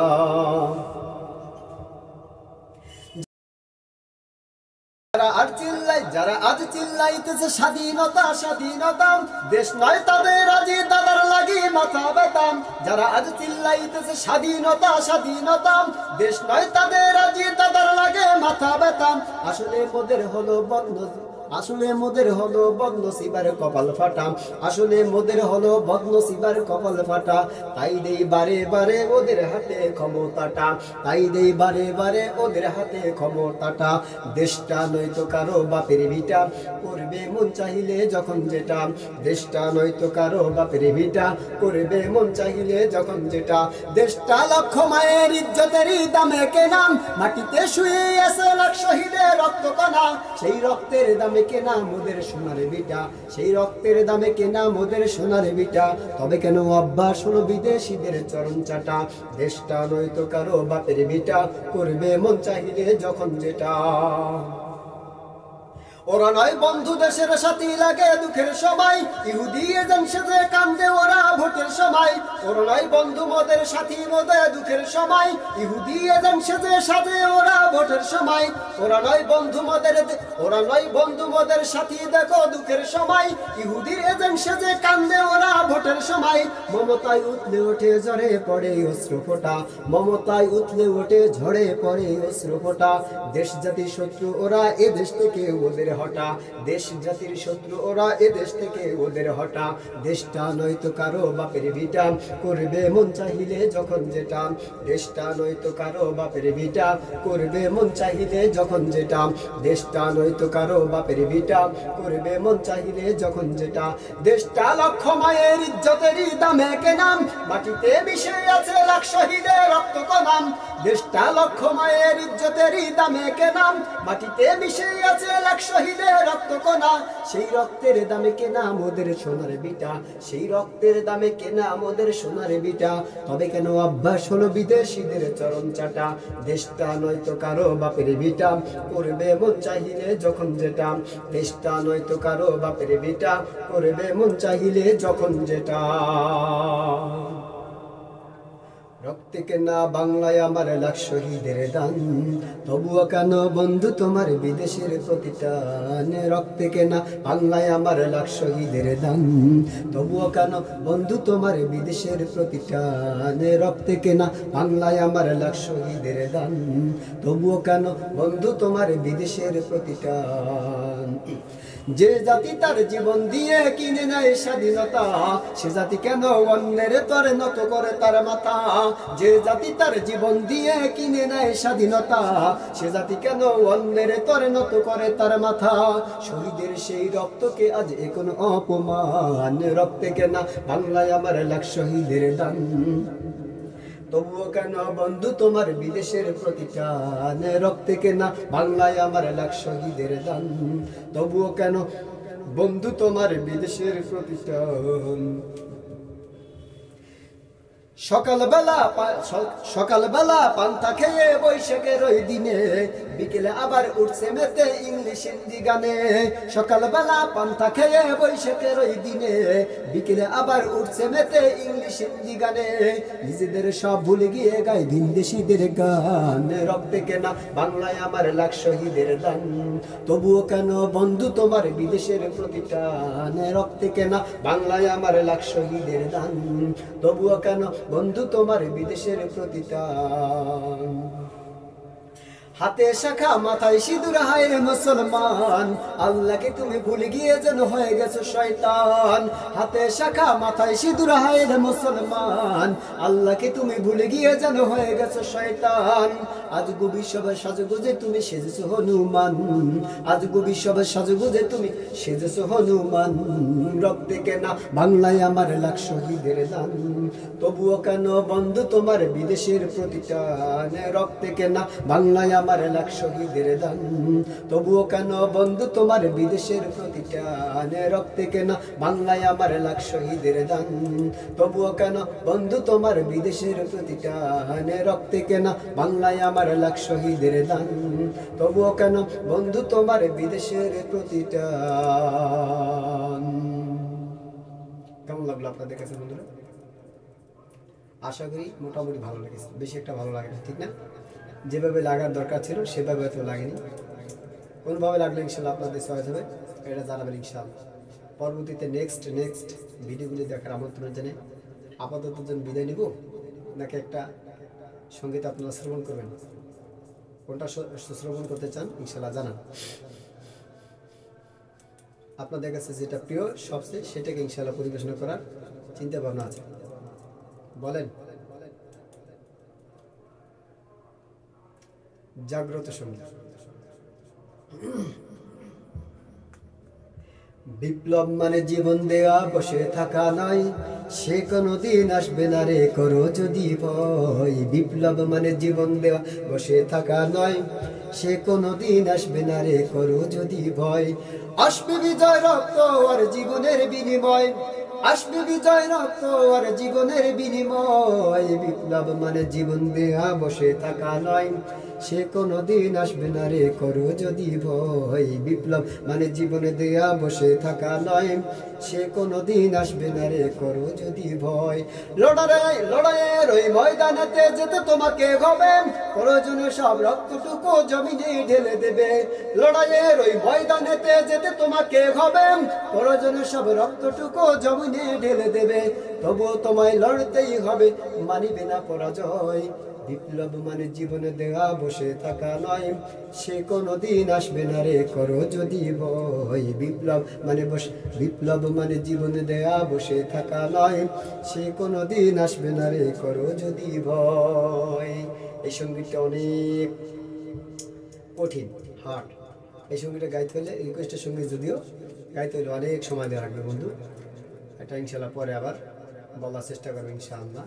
যারা আর চিল্লায়, যারা আজ চিল্লায় চিল্লাইতেছে স্বাধীনতা স্বাধীনতা, দেশ নয় তাদের আজি দাদার লাগি মাথা ব্যথাম। যারা আজ চিল্লাইতেছে স্বাধীনতা স্বাধীনতা, দেশ নয় তাদের আজি দাদার লাগে মাথা ব্যথাম। আসলে মোদের হলো বদনসিবার কপাল ফাটা, আসলে মোদের হলো বদনসিবার কপাল ফাটা। তাই দেই বারে বারে ওদের হাতে ক্ষমতাটা, তাই দেই বারে বারে ওদের হাতে ক্ষমতাটা। দেশটা নয়তো কারো বাপের ভিটা, করবে মন চাইলে যখন যেটা। দেশটা নয়তো কারো বাপের ভিটা, করবে মন চাইলে যখন যেটা। দেশটা লক্ষ মায়ের ইজ্জতেরই দামে কেনা, মাটিতে শুয়ে আছে লাখ শহীদের রক্ত কণা। সেই রক্তের দামে কেনা মোদের সোনার বিটা, সেই রক্তের দামে কেনা মোদের সোনার বিটা। তবে কেন অভ্যাস হলো বিদেশিদের চরণ চাটা। দেশটা নয়তো কারো বাপের বিটা, করবে মন চাইলে যখন যেটা। ওরা নয় বন্ধু দেশের সাথী লাগে দুঃখের সময়, ইহুদি এজেন্ট সেজে কান্দে ওরা ভোটের সময়। ওরা নয় বন্ধু মোদের সাথী মোদের দুঃখের সময়, ইহুদি এজেন্ট সেজে সাজে ওরা ভোটের সময়। ওরা নয় বন্ধু মোদের সাথী দেখো দুঃখের সময়, ইহুদির এজেন্ট সেজে কান্দে ওরা ভোটের সময়। মমতায় উঠলে ওঠে ঝরে পড়ে অশ্রু ফোঁটা, মমতায় উঠলে ওঠে ঝরে পড়ে অশ্রু ফোঁটা। দেশ জাতির শত্রু ওরা এ দেশ থেকে ওদের হটা, দেশ জাতির শত্রু ওরা এ দেশ থেকে ওদের হটা। দেশটা নয়তো কারো বাপের ভিটা, করবে মন চাইলে যখন যেটা। দেশটা নয়তো কারো বাপের ভিটা, করবে মন চাইলে যখন যেটা। দেশটা নয়তো কারো বাপের ভিটা, করবে মন চাইলে যখন যেটা। দেশটা লক্ষ মায়ের ইজ্জতেরই দামে কেনাম, মাটিতে মিশে আছে লাখ শহীদের রক্ত কণাম। দেশটা লক্ষ মায়ের ইজ্জতেরই দামে কেনাম, মাটিতে মিশে আছে লাখ শহীদের রক্ত কণা। সেই রক্তের দামে কেনা মোদের সোনার বিটা, সেই রক্তের দামে কেনা মোদের সোনার বিটা। তবে কেন অভ্যাস হলো বিদেশিদের চরণ চাটা। দেশটা নয়তো কারো বাপের বিটা, করবে মন চাইলে যখন যেটা। দেশটা নয়তো কারো বাপের বিটা, করবে মন চাইলে যখন যেটা। রক্তে কেনা বাংলায় আমার লাখ শহীদের দান, তবুও কেন বন্ধু তোমার বিদেশের প্রতিটান। রক্তে কেনা বাংলায় আমার লাখ শহীদের দান, তবুও কেন বন্ধু তোমার বিদেশের প্রতিটান। রক্তে কেনা বাংলায় আমার লাখ শহীদের দান, তবুও কেন বন্ধু তোমার বিদেশের প্রতিটান। যে জাতি তার জীবন দিয়ে কিনে নেয় স্বাধীনতা, সে জাতি কেন অন্যের তরে নত করে তার মাথা। যে জাতি তার জীবন দিয়ে কিনে নেয় স্বাধীনতা, সে জাতি কেন অন্যের তরে নত করে তার মাথা। শহীদের সেই রক্তকে আজ এখন অপমান। রক্তে কেনা বাংলায় আমার লাখ শহীদের দান, তবুও কেন বন্ধু তোমার বিদেশের প্রতিটান। রক্তে কেনা বাংলায় আমার লাখ শহীদের দান, তবুও কেন বন্ধু তোমার বিদেশের প্রতিটান। সকালবেলা পান্তা খেয়ে বৈশাখের ওই দিনে, বিকেলে আবার উঠছে মেতে ইংলিশ হিন্দি গানে। সকালবেলা পান্তা খেয়ে বৈশাখের ওই দিনে, বিকেলে আবার উঠছে মেতে ইংলিশ হিন্দি গানে। নিজেদের সব ভুলে গিয়ে গায় ভিনদেশীদের গান। রক্তে কেনা বাংলায় আমার লাখ শহীদের দান, তবুও কেন বন্ধু তোমার বিদেশের প্রতিটান। রক্তে কেনা বাংলায় আমার লাখ শহীদের দান, তবুও কেন বন্ধু তোমার বিদেশের প্রতিটান। হাতে শাখা মাথায় সিঁদুর হায় মুসলমান, আল্লাহকে তুমি ভুলে গিয়ে যেন হয়ে গেছো শয়তান। হাতে শাখা মাথায় সিঁদুর হায় মুসলমান, আল্লাহকে তুমি ভুলে গিয়ে যেন হয়ে গেছো শয়তান। আজ গুবি সবে সাজগুজে তুমি সেজেছো হনুমান, আজ গুবি সবে সাজগুজে তুমি সেজেছো হনুমান। রক্তে কেনা বাংলায় আমার লাখ শহীদের দান, তবুও কেন বন্ধু তোমার বিদেশের প্রতিটান। রক্তে কেনা বাংলায় আমার লাখ শহীদের দান, তবুও কেন বন্ধু তোমার বিদেশের প্রতিটান। রক্তে কেনা বাংলায় আমার লাখ শহীদের দান, তবুও কেন বন্ধু তোমার বিদেশের প্রতিটান। রক্তে কেনা বাংলায় আমার লাখ শহীদের দান, তবুও কেন বন্ধু তোমার বিদেশের প্রতিটান। কেমন লাগলো আপনাদের কাছে বন্ধুরা? আশা করি মোটামুটি ভালো লেগেছে, বেশি একটা ভালো লাগে না, ঠিক না? যেভাবে লাগার দরকার ছিল সেভাবে তো লাগেনি। কোনভাবে লাগলে ইনশাল্লাহ আপনাদের সহায়তা হবে। এটা জানাবেন ইনশাআল্লাহ। পরবর্তীতে নেক্সট ভিডিওগুলি দেখার আমন্ত্রণ জানাই। আপাতত জন্য বিদায় নিব, নাকি একটা সঙ্গীত আপনারা শ্রবণ করবেন? কোনটা শ্রবণ করতে চান ইনশাআল্লাহ জানান। আপনাদের কাছে যেটা প্রিয় সবচেয়ে সেটাকে ইনশাআল্লাহ পরিবেশনা করার চিন্তা ভাবনা আছে, বলেন। জাগ্রত সঙ্গীত। বিপ্লব মানে জীবন দেয়া বসে থাকা নয়, সে কোনদিন আসবে না রে করো যদি ভয়। বিপ্লব মানে জীবন দেওয়া বসে থাকা নয়, সে কোনদিন আসবে না রে করো যদি ভয়। আসবে বিজয় রক্ত আর জীবনের বিনিময়, আসবে বিজয় রক্ত আর জীবনের বিনিময়। বিপ্লব মানে জীবন দেয়া বসে থাকা নয়, সে কোনদিন আসবে না রে করো যদি ভয়। বিপ্লব মানে জীবনে দেয়া বসে থাকা নয়, সে কোনদিন আসবে না রে করো যদি ভয়। লড়াইয়ের ওই ময়দানেতে যেতে তোমাকে হবে, প্রয়োজনে সব রক্তটুকু জমিনে ঢেলে দেবে। লড়াইয়ের ওই ময়দানেতে যেতে তোমাকে হবে, প্রয়োজনে সব রক্তটুকু জমিনে ঢেলে দেবে। তবুও তোমায় লড়তেই হবে, মানিবে না পরাজয়। বিপ্লব মানে জীবনে দেওয়া বসে থাকা নয়, সে কোনদিন আসবে না রে করো যদি ভয়। বিপ্লব মানে জীবনে দেওয়া বসে থাকা নয়, সে কোনদিন আসবে না রে করো যদি ভয়। এই সঙ্গীতটা অনেক কঠিন, হার্ড। এই সঙ্গীতটা গাইতে হলে রিকোয়েস্টের সঙ্গীত, যদিও গাইতে হলে অনেক সময় দেওয়া রাখবে বন্ধু। এটা ইনশাল্লাহ পরে আবার বলার চেষ্টা করবো ইনশাআল্লাহ।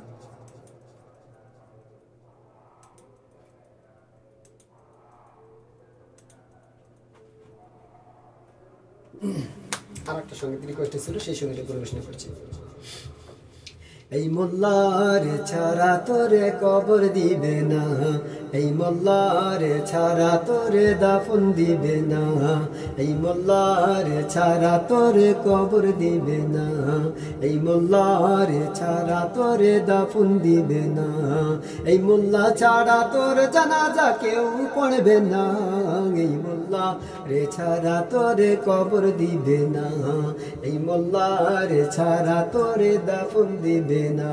আর একটা সঙ্গীত রিকোয়েস্ট ছিল, সেই সঙ্গীতটা পরিবেশন করছি। এই মোল্লার ছাড়া তোরে কবর দিবে না, এই মোল্লার ছাড়া তোরে দাফন দিবে না, এই মোল্লার ছাড়া তোরে কবর দিবে না, এই মোল্লার ছাড়া তোরে দাফন দিবে না, এই মোল্লা ছাড়া তোর জানাজা কেউ পড়বে না, এই মোল্লা রে ছাড়া তোরে কবর দিবে না, এই মোল্লা রে ছাড়া তোরে দাফন দিবে না।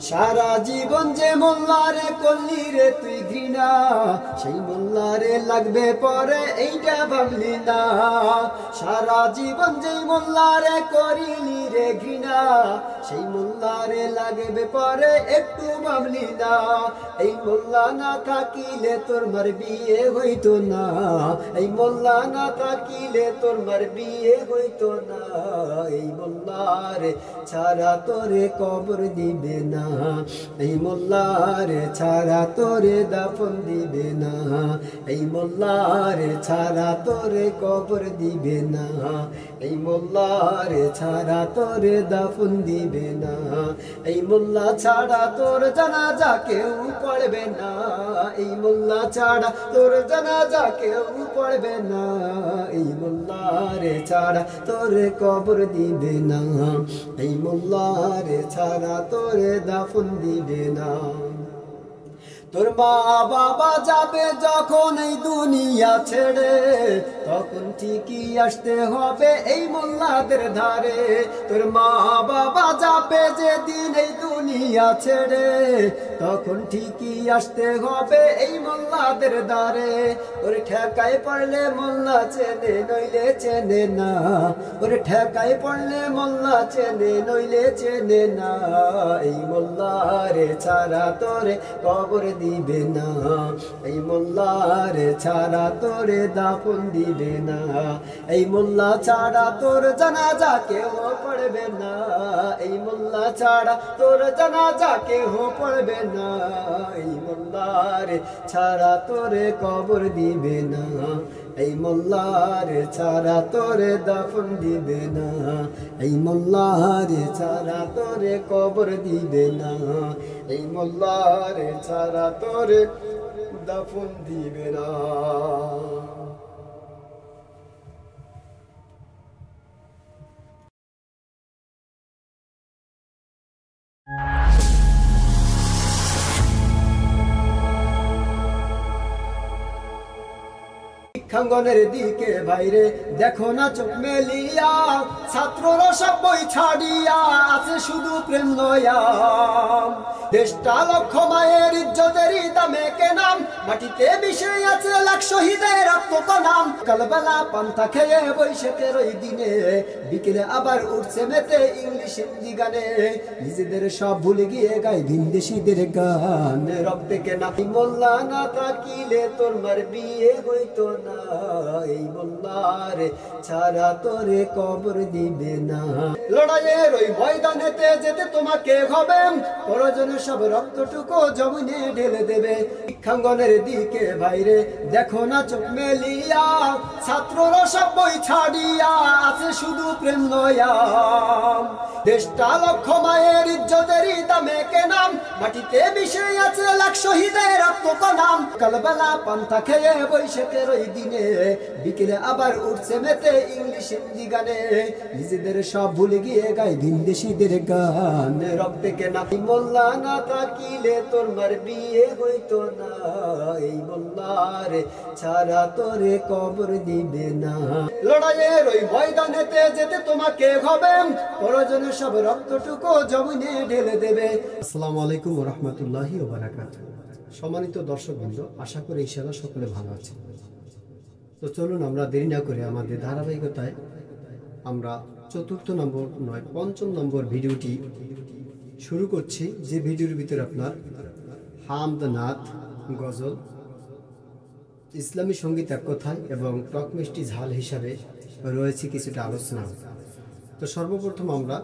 সারা জীবন যে মোল্লারে করলি রে তুই ঘৃণা, সেই মোল্লারে লাগবে পরে এইটা ভাবলি না। সারা জীবন যেই মোল্লারে করিলি রে ঘৃণা, সেই মোল্লারে লাগবে পরে একটু ভাবলি না। এই মোল্লা না থাকিলে তোর মার বিয়ে হইতো না, এই মোল্লা না থাকিলে তোর মার বিয়ে হইতো না, এই মোল্লারে ছাড়া তোরে কবর দিবে না, এই মোল্লারে ছাড়া তোরে দাফন দিবে না, এই মোল্লারে ছাড়া তোরে কবর দিবে না, এই মোল্লারে ছাড়া তোরে দাফন দিবে না, এই মোল্লা ছাড়া তোর জানাজা কেউ পড়বে না, এই মোল্লা ছাড়া তোর জানাজা কেউ পড়বে না, এই মোল্লারে ছাড়া তোরে কবর দিবে না, এই মোল্লারে ছাড়া তোরে দাফন দিবে না। তোর মা বাবা যাবে যখন এই দুনিয়া ছেড়ে, তখন ঠিকই আসতে হবে এই মোল্লাদের ধারে। তোর মা বাবা যাবে যেদিন এই দুনিয়া ছেড়ে, তখন ঠিকই আসতে হবে এই মোল্লাদের ধারে। ওর ঠেকায় পড়লে মোল্লা চেনে নইলে চেনে না, ওর ঠেকায় পড়লে মোল্লা চেনে নইলে চেনে না, এই মোল্লারে ছাড়া তোরে কবর দিবে না, এই মোল্লারে ছাড়া তোরে দাফন দিবে না, এই মোল্লা ছাড়া তোর জানাজা কেউ পড়বে না, এই মোল্লা ছাড়া তোর জানাজা কেউ পড়বে না, এই মোল্লারে ছাড়া তোরে কবর দিবে না, এই মোল্লারে ছাড়া তোরে দাফন দিবে না, এই মোল্লারে ছাড়া তোরে কবর দিবে না, এই মোল্লারে ছাড়া তোরে দাফন দিবে না। শিক্ষাঙ্গনের দিকে বাইরে দেখো না চোখ মেলিয়া, ছাত্ররা সব বই ছাড়িয়া আছে শুধু প্রেম লয়া। দেশটা লক্ষ মায়ের ইজ্জতেরই দামে কেনাম, মাটিতে মিশে আছে লাখ শহীদের রক্ত নাম। কালবেলা পান্তা খেয়ে বৈশাখের ওই দিনে বিকেলে আবার উঠছে মেতে ইংলিশ হিন্দি গানে। নিজেদের সব ভুলে গিয়ে গাই ভিনদেশীদের গান। রব থেকে না মোল্লা না থাকিলে তোর মার বিয়ে হইতো না, এই মোল্লার ছাড়া তোরে কবর দিবে না। লড়াইয়ের ওই ময়দানেতে যেতে তোমাকে হবে, প্রয়োজনে সব রক্তটুকু জমিনে ঢেলে দেবে। শিক্ষাঙ্গনের দিকে বাইরে দেখো না চোখ মেলিয়া, ছাত্ররা সব বই ছাড়িয়া আছে শুধু প্রেম লয়া। দেশটা লক্ষ মায়ের ইজ্জতেরই দামে কেনাম, মাটিতে মিশে আছে লাখ শহীদের রক্ত নাম। কালবেলা পান্তা খেয়ে বৈশাখের ওই দিনে বিকেলে আবার উঠছে মেতে ইংলিশ হিন্দি গানে। নিজেদের সব ভুলে গিয়ে গাই ভিনদেশীদের গান। রব থেকে না মোল্লা না থাকিলে তোর মার বিয়ে হইতো না, এই মোল্লার ছাড়া তোরে কবর দিবে না। লড়াইয়ের ওই ময়দানেতে যেতে তোমাকে হবে, প্রয়োজনে সব রক্তটুকু জমিনে ঢেলে দেবে। আসসালামু আলাইকুম ওয়া রাহমাতুল্লাহি ওয়া বারাকাতুহু। সম্মানিত দর্শকবৃন্দ, আশা করি ইনশাআল্লাহ সকলে ভালো আছেন। তো চলুন আমরা দেরি না করে আমাদের ধারাবাহিকতায় আমরা চতুর্থ নম্বর নয় পঞ্চম নম্বর ভিডিওটি শুরু করছি, যে ভিডিওর ভিতরে আপনার হামদ, নাত, গজল, ইসলামী সঙ্গীত এক কথায় এবং টক মিষ্টি ঝাল হিসাবে রয়েছে কিছুটা আলোচনা। তো সর্বপ্রথম আমরা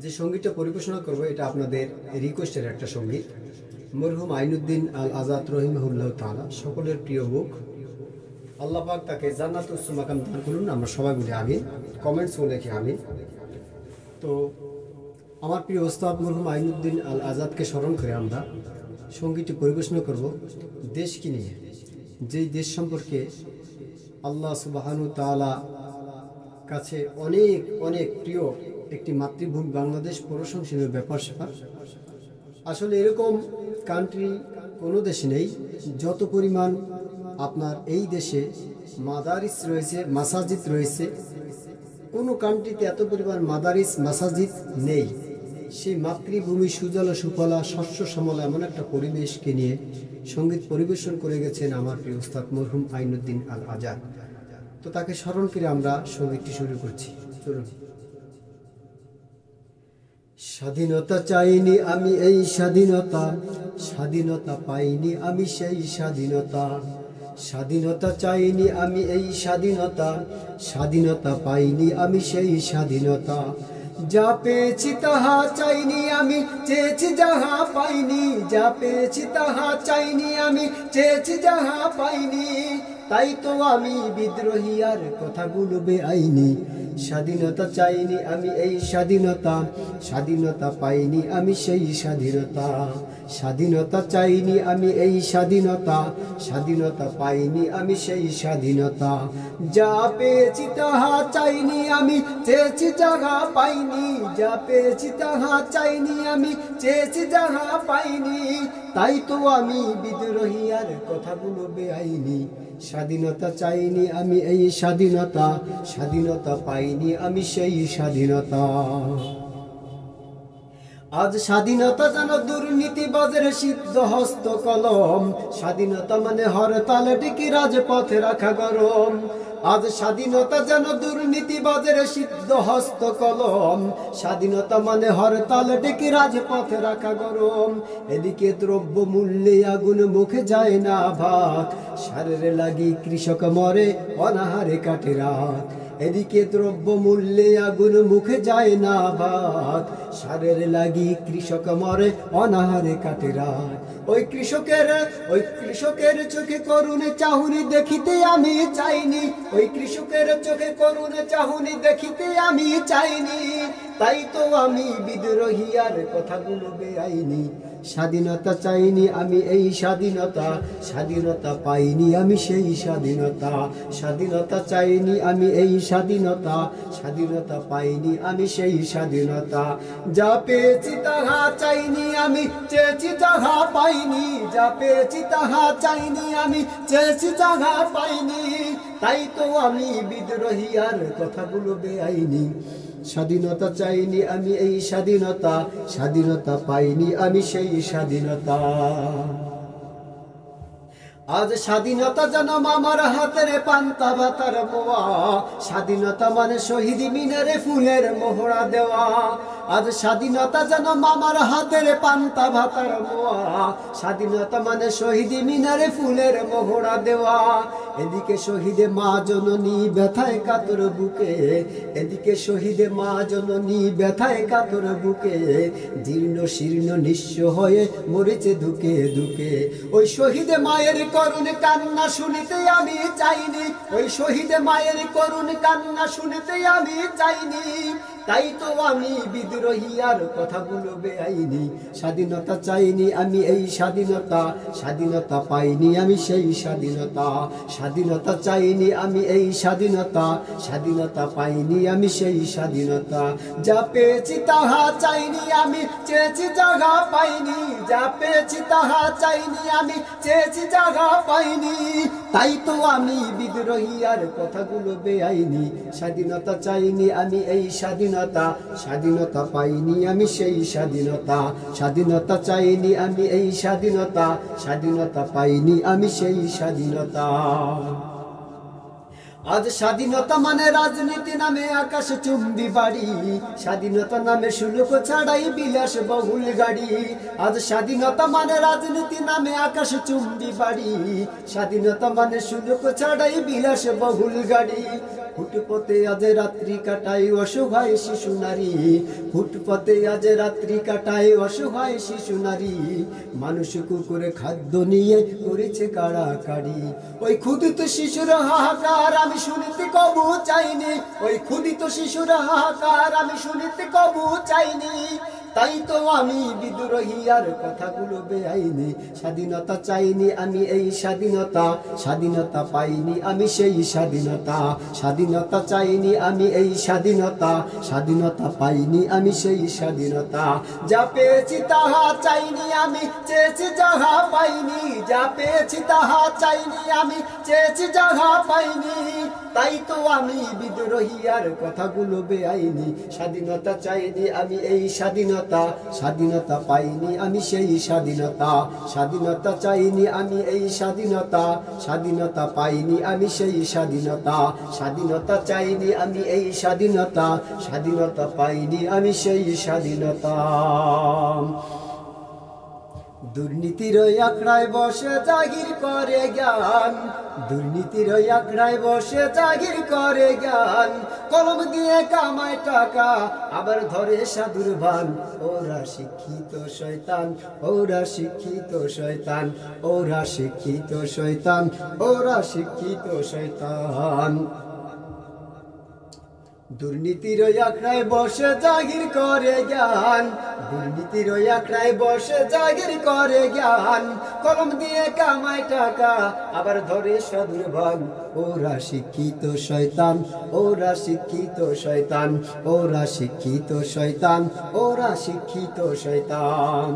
যে সঙ্গীতটা পরিবেশনা করব এটা আপনাদের রিকোয়েস্টের একটা সঙ্গীত। মরহুম আইনুদ্দিন আল আজাদ রহিমাহুল্লাহ তাআলা সকলের প্রিয় মুখ, আল্লাহ পাক তাকে জান্নাতুল মাকাম দান করুন। আমরা সবাই বলি আমিন, কমেন্টস লিখে আমিন। তো আমার প্রিয় ওস্তাদ মরহুম আইনুদ্দিন আল আজাদকে স্মরণ করে আমরা সঙ্গীতটি পরিবেশনা করব দেশকে নিয়ে, যেই দেশ সম্পর্কে আল্লাহ সুবহানাহু তাআলা কাছে অনেক অনেক প্রিয় একটি মাতৃভূমি বাংলাদেশ, প্রশংসনীয় ব্যাপার স্যাপার। আসলে এরকম কান্ট্রি কোনো দেশে নেই যত পরিমাণ আপনার এই দেশে মাদারিস রয়েছে, মাসাজিদ রয়েছে। কোনো কান্ট্রিতে এত পরিমাণ মাদারিস মাসাজিদ নেই। সেই মাতৃভূমি সুজলা সুফলা শস্য শ্যামলা এমন একটা পরিবেশকে নিয়ে সঙ্গীত পরিবেশন করে গেছেন আমার প্রিয় উস্তাদ মরহুম আইনুদ্দিন আল আজাদ। তো তাকে স্মরণ করে আমরা সঙ্গীতটি শুরু করছি। চলুন। স্বাধীনতা চাইনি আমি এই স্বাধীনতা, স্বাধীনতা পাইনি আমি সেই স্বাধীনতা। স্বাধীনতা চাইনি আমি এই স্বাধীনতা, স্বাধীনতা পাইনি আমি সেই স্বাধীনতা। যা পেয়েছি তাহা চাইনি আমি, চেয়েছি যাহা পাইনি। যা পেয়েছি তাহা চাইনি আমি, চেয়েছি যাহা পাইনি। তাই তো আমি বিদ্রোহী আর কথাগুলো বেআইনি। স্বাধীনতা চাইনি আমি এই স্বাধীনতা, স্বাধীনতা পাইনি আমি সেই স্বাধীনতা। স্বাধীনতা চাইনি আমি এই স্বাধীনতা, স্বাধীনতা পাইনি আমি সেই স্বাধীনতা। যা পেয়েছি তাহা চাইনি আমি, চেয়েছি যাহা পাইনি। যা পেয়েছি তাহা চাইনি আমি, চেয়েছি যাহা পাইনি। তাই তো আমি বিদ্রোহী আর কথাগুলো বেআইনি। স্বাধীনতা চাইনি আমি এই স্বাধীনতা, স্বাধীনতা পাইনি আমি সেই স্বাধীনতা। আজ স্বাধীনতা যেন দুর্নীতিবাজের সিদ্ধ হস্ত কলম। স্বাধীনতা মানে হরতাল ডেকে রাজপথে রাখা গরম। আজ স্বাধীনতা যেন দুর্নীতিবাজের সিদ্ধ হস্ত কলম। স্বাধীনতা মানে হরতাল ডেকে রাজপথে রাখা গরম। এদিকে দ্রব্য মূল্যে আগুন মুখে যায় না ভাত, সারের লাগি কৃষক মরে অনাহারে কাটে রাত। এদিকে দ্রব্য মূল্যে আগুন মুখে যায় না ভাত, সারের লাগি কৃষক মরে অনাহারে কাটে রাত। ওই কৃষকের চোখে করুণ চাহুনি দেখিতে আমি চাইনি। ওই কৃষকের চোখে করুণ চাহুনি দেখিতে আমি চাইনি। তাই তো আমি বিদ্রোহী আর কথাগুলো বেআইনি। স্বাধীনতা চাইনি আমি এই স্বাধীনতা, স্বাধীনতা পাইনি আমি সেই স্বাধীনতা। স্বাধীনতা চাইনি আমি এই স্বাধীনতা, স্বাধীনতা পাইনি আমি সেই স্বাধীনতা। যা পেয়েছি তাহা চাইনি আমি, চেয়েছি যাহা পাইনি। যা পেয়েছি তাহা চাইনি আমি, চেয়েছি যাহা পাইনি। তাই তো আমি বিদ্রোহী আর কথাগুলো বেআইনি। স্বাধীনতা চাইনি আমি এই স্বাধীনতা, স্বাধীনতা পাইনি আমি সেই স্বাধীনতা। আজ স্বাধীনতা যেন মামার হাতের পান্তা ভাতার মোয়া। স্বাধীনতা মানে শহীদ মিনারে ফুলের মোহরা দেওয়া। আজ স্বাধীনতা যেন মামার হাতের পান্তা ভাতার মোয়া। স্বাধীনতা মানে শহীদ মিনারে ফুলের মোহরা দেওয়া। এদিকে শহীদে মা জননী ব্যথায় কাতর বুকে, এদিকে শহীদে মা জননী ব্যথায় কাতর বুকে। জীর্ণ শীর্ণ নিঃস্ব হয়ে মরেছে দুকে দুকে। ওই শহীদে মায়ের করুণ কান্না শুনিতে আমি চাইনি, ওই শহীদে মায়ের করুণ কান্না শুনিতে আমি চাইনি। তাই তো আমি বিদ্রোহী আর কথাগুলো বেআইনি। স্বাধীনতা চাইনি আমি এই স্বাধীনতা, স্বাধীনতা পাইনি আমি সেই স্বাধীনতা। স্বাধীনতা চাইনি আমি এই স্বাধীনতা, স্বাধীনতা পাইনি আমি সেই স্বাধীনতা। যা পেয়েছি তাহা চাইনি আমি, চেয়েছি যাহা পাইনি। যা পেয়েছি তাহা চাইনি আমি, চেয়েছি যাহা পাইনি। তাই তো আমি বিদ্রোহী আর কথাগুলো বেআইনি। স্বাধীনতা চাইনি আমি এই স্বাধীনতা, স্বাধীনতা পাইনি আমি সেই স্বাধীনতা। স্বাধীনতা চাইনি আমি এই স্বাধীনতা, স্বাধীনতা পাইনি আমি সেই স্বাধীনতা। আজ স্বাধীনতা মানে রাজনীতি নামে আকাশ চুম্বি বাড়ি। স্বাধীনতা নামে শুল্ক ছাড়াই বিলাস বহুল গাড়ি। আজ স্বাধীনতা মানে রাজনীতি নামে আকাশ চুম্বি বাড়ি। স্বাধীনতা মানে শুল্ক ছাড়াই বিলাস বহুল গাড়ি। ফুটপথে আজ রাত্রি কাটাই অসহায় শিশু নারী। ফুটপথে আজ রাত্রি কাটাই অসহায় শিশু নারী। মানুষ কুকুরে খাদ্য নিয়ে করেছে কাড়াকাড়ি। ওই ক্ষুদিত শিশুর হাহাকার আমি শুনিতে কবু চাইনি, ওই ক্ষুদিত শিশুর হাহাকার আমি শুনিতে কবু চাইনি। তাই তো আমি বিদ্রোহী আর কথাগুলো বেআইনি। স্বাধীনতা চাইনি আমি এই স্বাধীনতা, স্বাধীনতা পাইনি আমি সেই স্বাধীনতা। স্বাধীনতা চাইনি আমি এই স্বাধীনতা, স্বাধীনতা পাইনি আমি সেই স্বাধীনতা। যা পেয়েছি তাহা চাইনি আমি, চেয়েছি যাহা পাইনি। যা পেয়েছি তাহা চাইনি আমি, চেয়েছি যাহা পাইনি। তাই তো আমি বিদ্রোহী আর কথাগুলো বেআইনি। স্বাধীনতা চাইনি আমি এই স্বাধীনতা, স্বাধীনতা পাইনি আমি সেই স্বাধীনতা। স্বাধীনতা চাইনি আমি এই স্বাধীনতা, স্বাধীনতা পাইনি আমি সেই স্বাধীনতা। স্বাধীনতা চাইনি আমি এই স্বাধীনতা, স্বাধীনতা পাইনি আমি সেই স্বাধীনতা। দুর্নীতির আখড়ায় বসে জাগির করে জ্ঞান, দুর্নীতির আখড়ায় বসে জাগির করে জ্ঞান। কলম দিয়ে কামায় টাকা আবার ধরে সাধুর ভান। ওরা শিক্ষিত শয়তান, ওরা শিক্ষিত শয়তান, ওরা শিক্ষিত শয়তান, ওরা শিক্ষিত শয়তান। দুর্নীতির আখড়ায় বসে জাগির করে জ্ঞান, দুর্নীতির আখড়ায় বসে জাগির করে জ্ঞান। কলম দিয়ে কামায় টাকা আবার ধরে সাধুর ভান। ওরা শিক্ষিত শয়তান, ওরা শিক্ষিত শয়তান, ওরা শিক্ষিত শয়তান, ওরা শিক্ষিত শয়তান।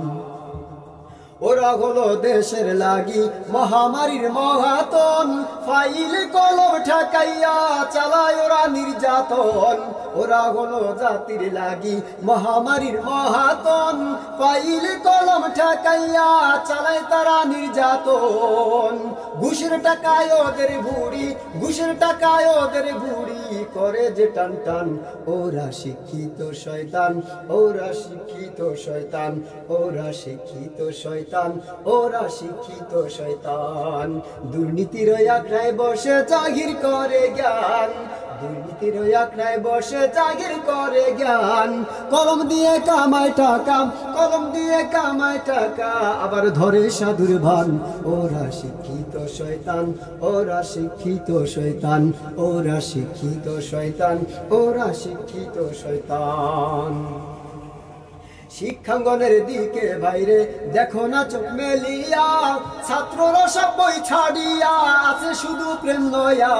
ওরা হলো দেশের লাগি মহামারীর মহাতন। ফাইল কলম ঠেকাইয়া চালায় ওরা নির্যাতন। ওরা হলো জাতির লাগি মহামারীর মহাতন। ফাইল কলম ঠেকাইয়া চালায় তারা নির্যাতন। ঘুষের টাকায় ওদের ভুড়ি, ঘুষের টাকায় ওদের ভুড়ি করে যে টান টান। ওরা শিক্ষিত শয়তান, ওরা শিক্ষিত শয়তান, ওরা শিক্ষিত শয়তান, ওরা শিক্ষিত শয়তান। দুর্নীতির আখড়ায় বসে জাহির করে জ্ঞান, দুর্নীতির ওই আখড়ায় বসে জাগির করে জ্ঞান। কলম দিয়ে কামায় টাকা, কলম দিয়ে কামায় টাকা, আবার ধরে সাধুর ভান। ওরা শিক্ষিত শয়তান, ওরা শিক্ষিত শয়তান, ওরা শিক্ষিত শয়তান, ওরা শিক্ষিত শয়তান। শিক্ষাঙ্গনের দিকে বাইরে দেখো না চোখ মেলিয়া, ছাত্ররা সব বই ছাড়িয়া আছে শুধু প্রেম লয়া।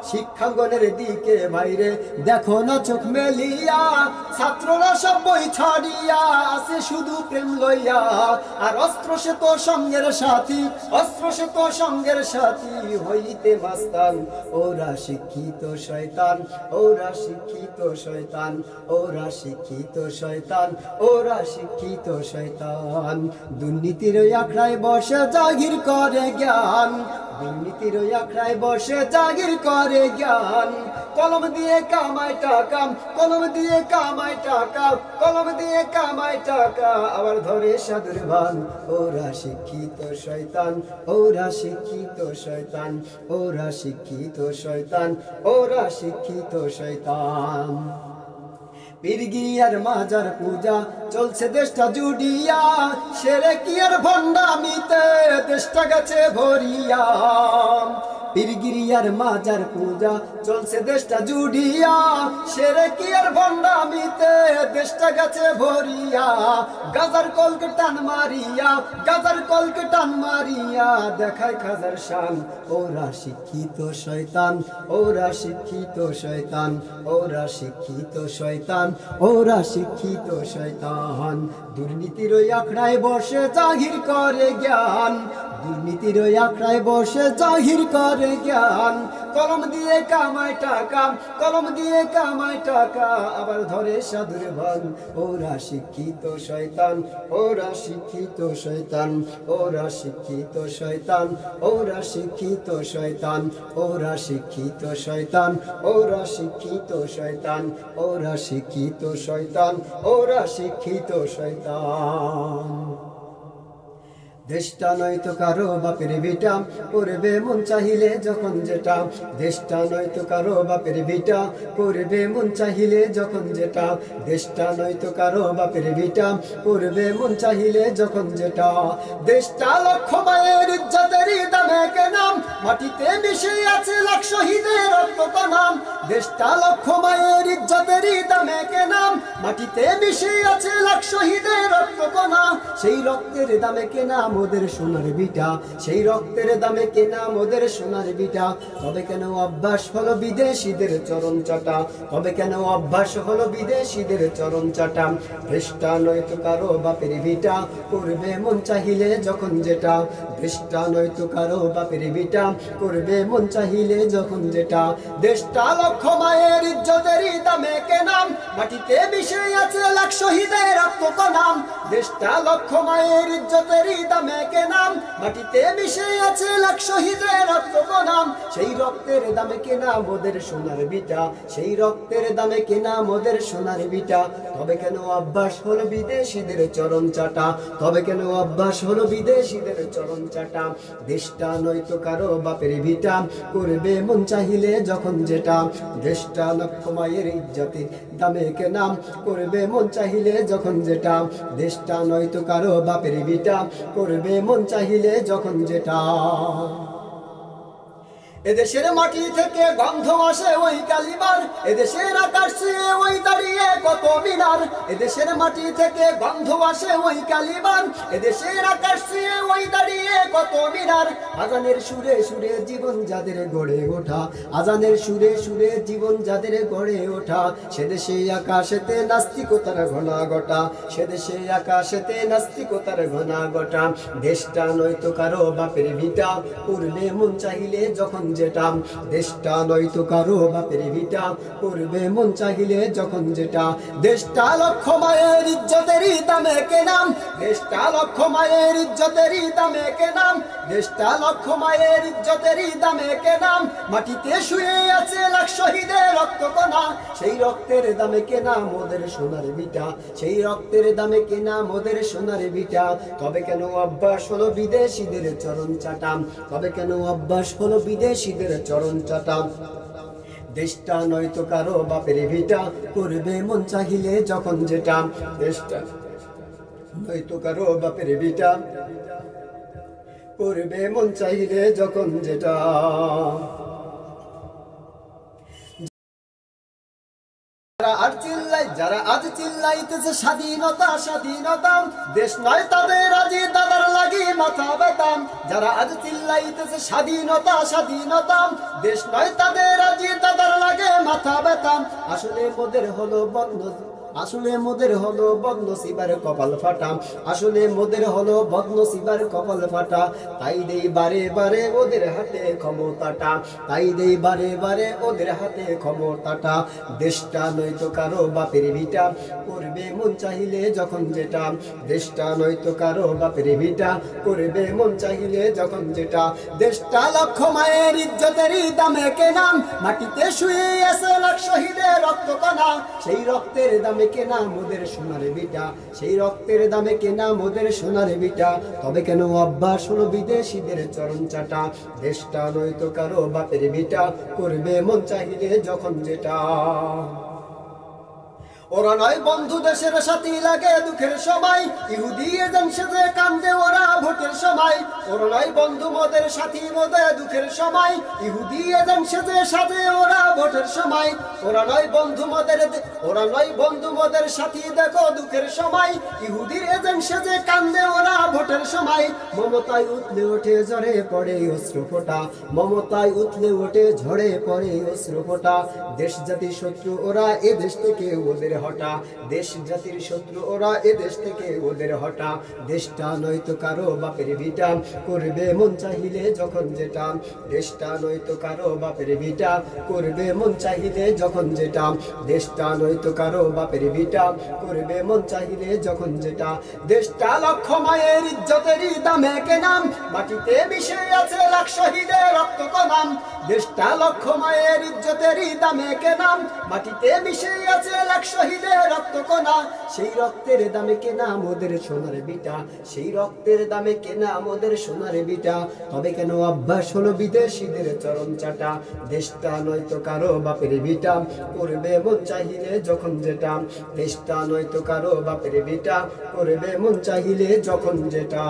শিক্ষাঙ্গনের দিকে বাইরে দেখো না চোখ মেলিয়া, ছাত্ররা সব বই ছাড়িয়া আছে শুধু প্রেম লইয়া। আর অস্ত্র সে তো সঙ্গের সাথী, অস্ত্র সে তো সঙ্গের সাথী, হইতে মাস্তান। ওরা শিক্ষিত শয়তান, ওরা শিক্ষিত শয়তান, ওরা শিক্ষিত শয়তান, ওরা শিক্ষিত শয়তান। দুর্নীতির ওই আখড়ায় বসে জাগির করে জ্ঞান, দুর্নীতির ওই আখড়ায় বসে জাগির করে জ্ঞান। কলম দিয়ে কামায় টাকা, কলম দিয়ে কামায় টাকা, কলম দিয়ে কামায় টাকা, আবার ধরে সাধুর ভান। ওরা শিক্ষিত শয়তান, ওরা শিক্ষিত শয়তান, ওরা শিক্ষিত শয়তান, ওরা শিক্ষিত শয়তান। পীরগিয়ার মাজার পূজা চলছে দেশটা জুড়িয়া, সেরে কি আর ভণ্ডামিতে দেশটা গেছে ভরিয়া। পীরগিরিয়ার মাজার পূজা চলছে দেশটা জুড়িয়া, সেরে কি আর ভণ্ডামিতে দেশটা গেছে ভরিয়া। গাজার কলকে টান মারিয়া, গাজার কলকে টান মারিয়া, দেখায় খাজার শান। ওরা শিক্ষিত শয়তান, ওরা শিক্ষিত শয়তান, ওরা শিক্ষিত শয়তান, ওরা শিক্ষিত শয়তান। দুর্নীতির ওই আখড়ায় বসে জাহির করে জ্ঞান, দুর্নীতির ওই আখড়ায় বসে জাহির করে জ্ঞান। কলম দিয়ে কামায় টাকা, কলম দিয়ে কামায় টাকা, আবার ধরে সাধুর ভান। ওরা শিক্ষিত শয়তান, ওরা শিক্ষিত শয়তান, ওরা শিক্ষিত শয়তান, ওরা শিক্ষিত শয়তান, ওরা শিক্ষিত শয়তান, ওরা শিক্ষিত শয়তান, ওরা শিক্ষিত শয়তান, ওরা শিক্ষিত শয়তান। দেশটা নয়তো কারো বাপের ভিটা, করবে মন চাহিলে যখন যেটা। দেশটা নয়তো কারো বাপের ভিটা, করবে মন চাহিলে যখন যেটা। দেশটা নয়তো কারো বাপের ভিটা, করবে মন চাহিলে যখন যেটা। দেশটা লক্ষ মায়ের ইজ্জতের দামে কেনা, মাটিতে মিশে আছে লাখ শহীদের রক্ত নাম। দেশটা লক্ষ মায়ের ইজ্জতের দামে কেনা, মাটিতে মিশে আছে লাখ শহীদের রক্ত নাম। সেই রক্তের দামে কেনা মোদের সোনার বিটা, সেই রক্তের দামে কেনা মোদের সোনার বিটা। তবে কেন অভ্যাস হলো বিদেশিদের চরণ চাটা, তবে কেন অভ্যাস হলো বিদেশিদের চরণ চাটা। দেশটা নয়তো কারো বাপের ভিটা, করবে মন চাহিলে যখন যেটা। দেশটা নয়তো কারো বাপের ভিটা, করবে মন চাহিলে যখন যেটা। দেশটা লক্ষ মায়ের ইজ্জতের দামে কেনা, মাটিতে মিশে আছে লাখ শহীদের রক্ত নাম। দেশটা লক্ষ মায়ের ইজ্জতের দামে কেনা, মাটিতে মিশে আছে লাখ শহীদের রক্ত নাম। সেই রক্তের দামে কেনা মোদের সোনার বিটা, সেই রক্তের দামে কেনা মোদের সোনার বিটা। তবে কেন অভ্যাস হলো বিদেশিদের চরণ চাটা, তবে কেন অভ্যাস হলো বিদেশিদের চরণ চাটা। দেশটা নয়তো কারো বাপের ভিটা, করবে মন চাহিলে যখন যেটা। দেশটা লক্ষ মায়ের ইজ্জতের দামে কেনা, করবে মন চাহিলে যখন যেটা। দেশটা নয়তো কারো বাপের ভিটা, করবে মন চাহিলে যখন যেটা। এদেশের মাটি থেকে গন্ধ আসে ওই কালিমার, এদেশের আকাশ ছুঁয়ে ওই দাঁড়িয়ে কত মিনার। এদেশের মাটি থেকে গন্ধ আসে ওই কালিমার, এদেশের আকাশ ছুঁয়ে ওই দাঁড়িয়ে কত মিনার। আজানের সুরে সুরে জীবন যাদের গড়ে ওঠা, আজানের সুরে সুরে জীবন যাদের গড়ে ওঠা। সে দেশে আকাশেতে নাস্তিকতার ঘনা ঘটা, সে দেশে আকাশেতে নাস্তিকতার ঘনা ঘটা। দেশটা নয়তো কারো বাপের ভিটা, করবে মন চাহিলে যখন যেটা। দেশটা নয়তো কারো বাপের ভিটা, করবে মন চাহিলে যখন যেটা। দেশটা লক্ষ মায়ের ইজ্জতের দামে কেনা, দেশটা লক্ষ মায়ের ইজ্জতের দামে কেনা। দেশটা লক্ষ মায়ের ইজ্জতের দামে কেনা, মাটিতে শুয়ে আছে লাখ শহীদের রক্ত কণা। সেই রক্তের দামে কেনা মোদের সোনার বিটা, সেই রক্তের দামে কেনা মোদের সোনার বিটা। তবে কেন অভ্যাস হলো বিদেশিদের চরণ চাটা, তবে কেন অভ্যাস হলো বিদেশিদের চরণ চাটা। দেশটা নয়তো কারো বাপের ভিটা, করবে মন চাহিলে যখন যেটা। দেশটা নয়তো কারো বাপের ভিটা, করবে মন চাহিলে যখন যেটা। যারা আজ চিল্লাইতেছে স্বাধীনতা স্বাধীনতা, দেশ নয় তাদের আজ দাদার লাগি মাথা ব্যথাম। যারা আজ চিল্লাইতেছে স্বাধীনতা স্বাধীনতা, দেশ নয় তাদের আজ দাদার লাগে মাথা ব্যথাম। আসলে মোদের হলো বদনসিবার কপাল ফাটা, আসলে মোদের হলো বদনসিবার কপাল ফাটা। তাই দেই বারে বারে ওদের হাতে ক্ষমতাটা, তাই দেই বারে বারে ওদের হাতে ক্ষমতাটা। দেশটা নয়তো কারো বাপের ভিটা, করবে মন চাহিলে যখন যেটা। দেশটা নয়তো কারো বাপের ভিটা, করবে মন চাহিলে যখন যেটা। দেশটা লক্ষ মায়ের ইজ্জতেরই দামে কেনা, মাটিতে শুয়ে আছে লাখ শহীদের রক্ত কণা। সেই রক্তের দামে কেনা মোদের সোনার বিটা, সেই রক্তের দামে কেনা মোদের সোনার বিটা। তবে কেন অভ্যাস হলো বিদেশিদের চরণ চাটা। দেশটা নয়তো কারো বাপের বিটা, করবে মন চাহিলে যখন যেটা। ওরা নয় বন্ধু দেশের সাথী লাগে দুঃখের সময়, ইহুদি এজেন্ট সেজে কান্দে ওরা ভোটের সময়। ওরা নয় বন্ধু মোদের সাথী মোদের দুঃখের সময়, ইহুদি এজেন্ট সেজে সাজে ওরা ভোটের সময়। ওরা নয় বন্ধু মোদের সাথী দেখো দুঃখের সময়, ইহুদির এজেন্ট সেজে কান্দে ওরা ভোটের সময়। মমতায় উঠলে ওঠে ঝরে পড়ে অশ্রু ফোঁটা, মমতায় উঠলে ওঠে ঝরে পড়ে অশ্রু ফোঁটা। দেশ জাতির শত্রু ওরা এ দেশ থেকে ওদের হটা, দেশ জাতির শত্রু ওরা এ দেশ থেকে ওদের হটা। দেশটা নয়তো কারো বাপের ভিটা, করবে মন চাহিলে যখন যেটা। দেশটা নয়তো কারো বাপের ভিটা, করবে মন চাহিলে যখন যেটা। দেশটা নয়তো কারো বাপের ভিটা, করবে মন চাহিলে যখন যেটা। দেশটা লক্ষ মায়ের ইজ্জতেরই দামে কেনা, মাটিতে মিশে আছে লাখ শহীদের রক্ত কণা। দেশটা লক্ষ মায়ের ইজ্জতেরই দামে কেনা, মাটিতে মিশে আছে লাখ শহীদের রক্ত কণা। সেই রক্তের দামে কেনা মোদের সোনার বিটা, সেই রক্তের দামে কেনা মোদের সোনার বিটা। তবে কেন অভ্যাস হলো বিদেশিদের চরণ চাটা। দেশটা নয়তো কারো বাপের বিটা, করবে মন চাহিলে যখন যেটা। দেশটা নয়তো কারো বাপের বিটা, করবে মন চাহিলে যখন যেটা।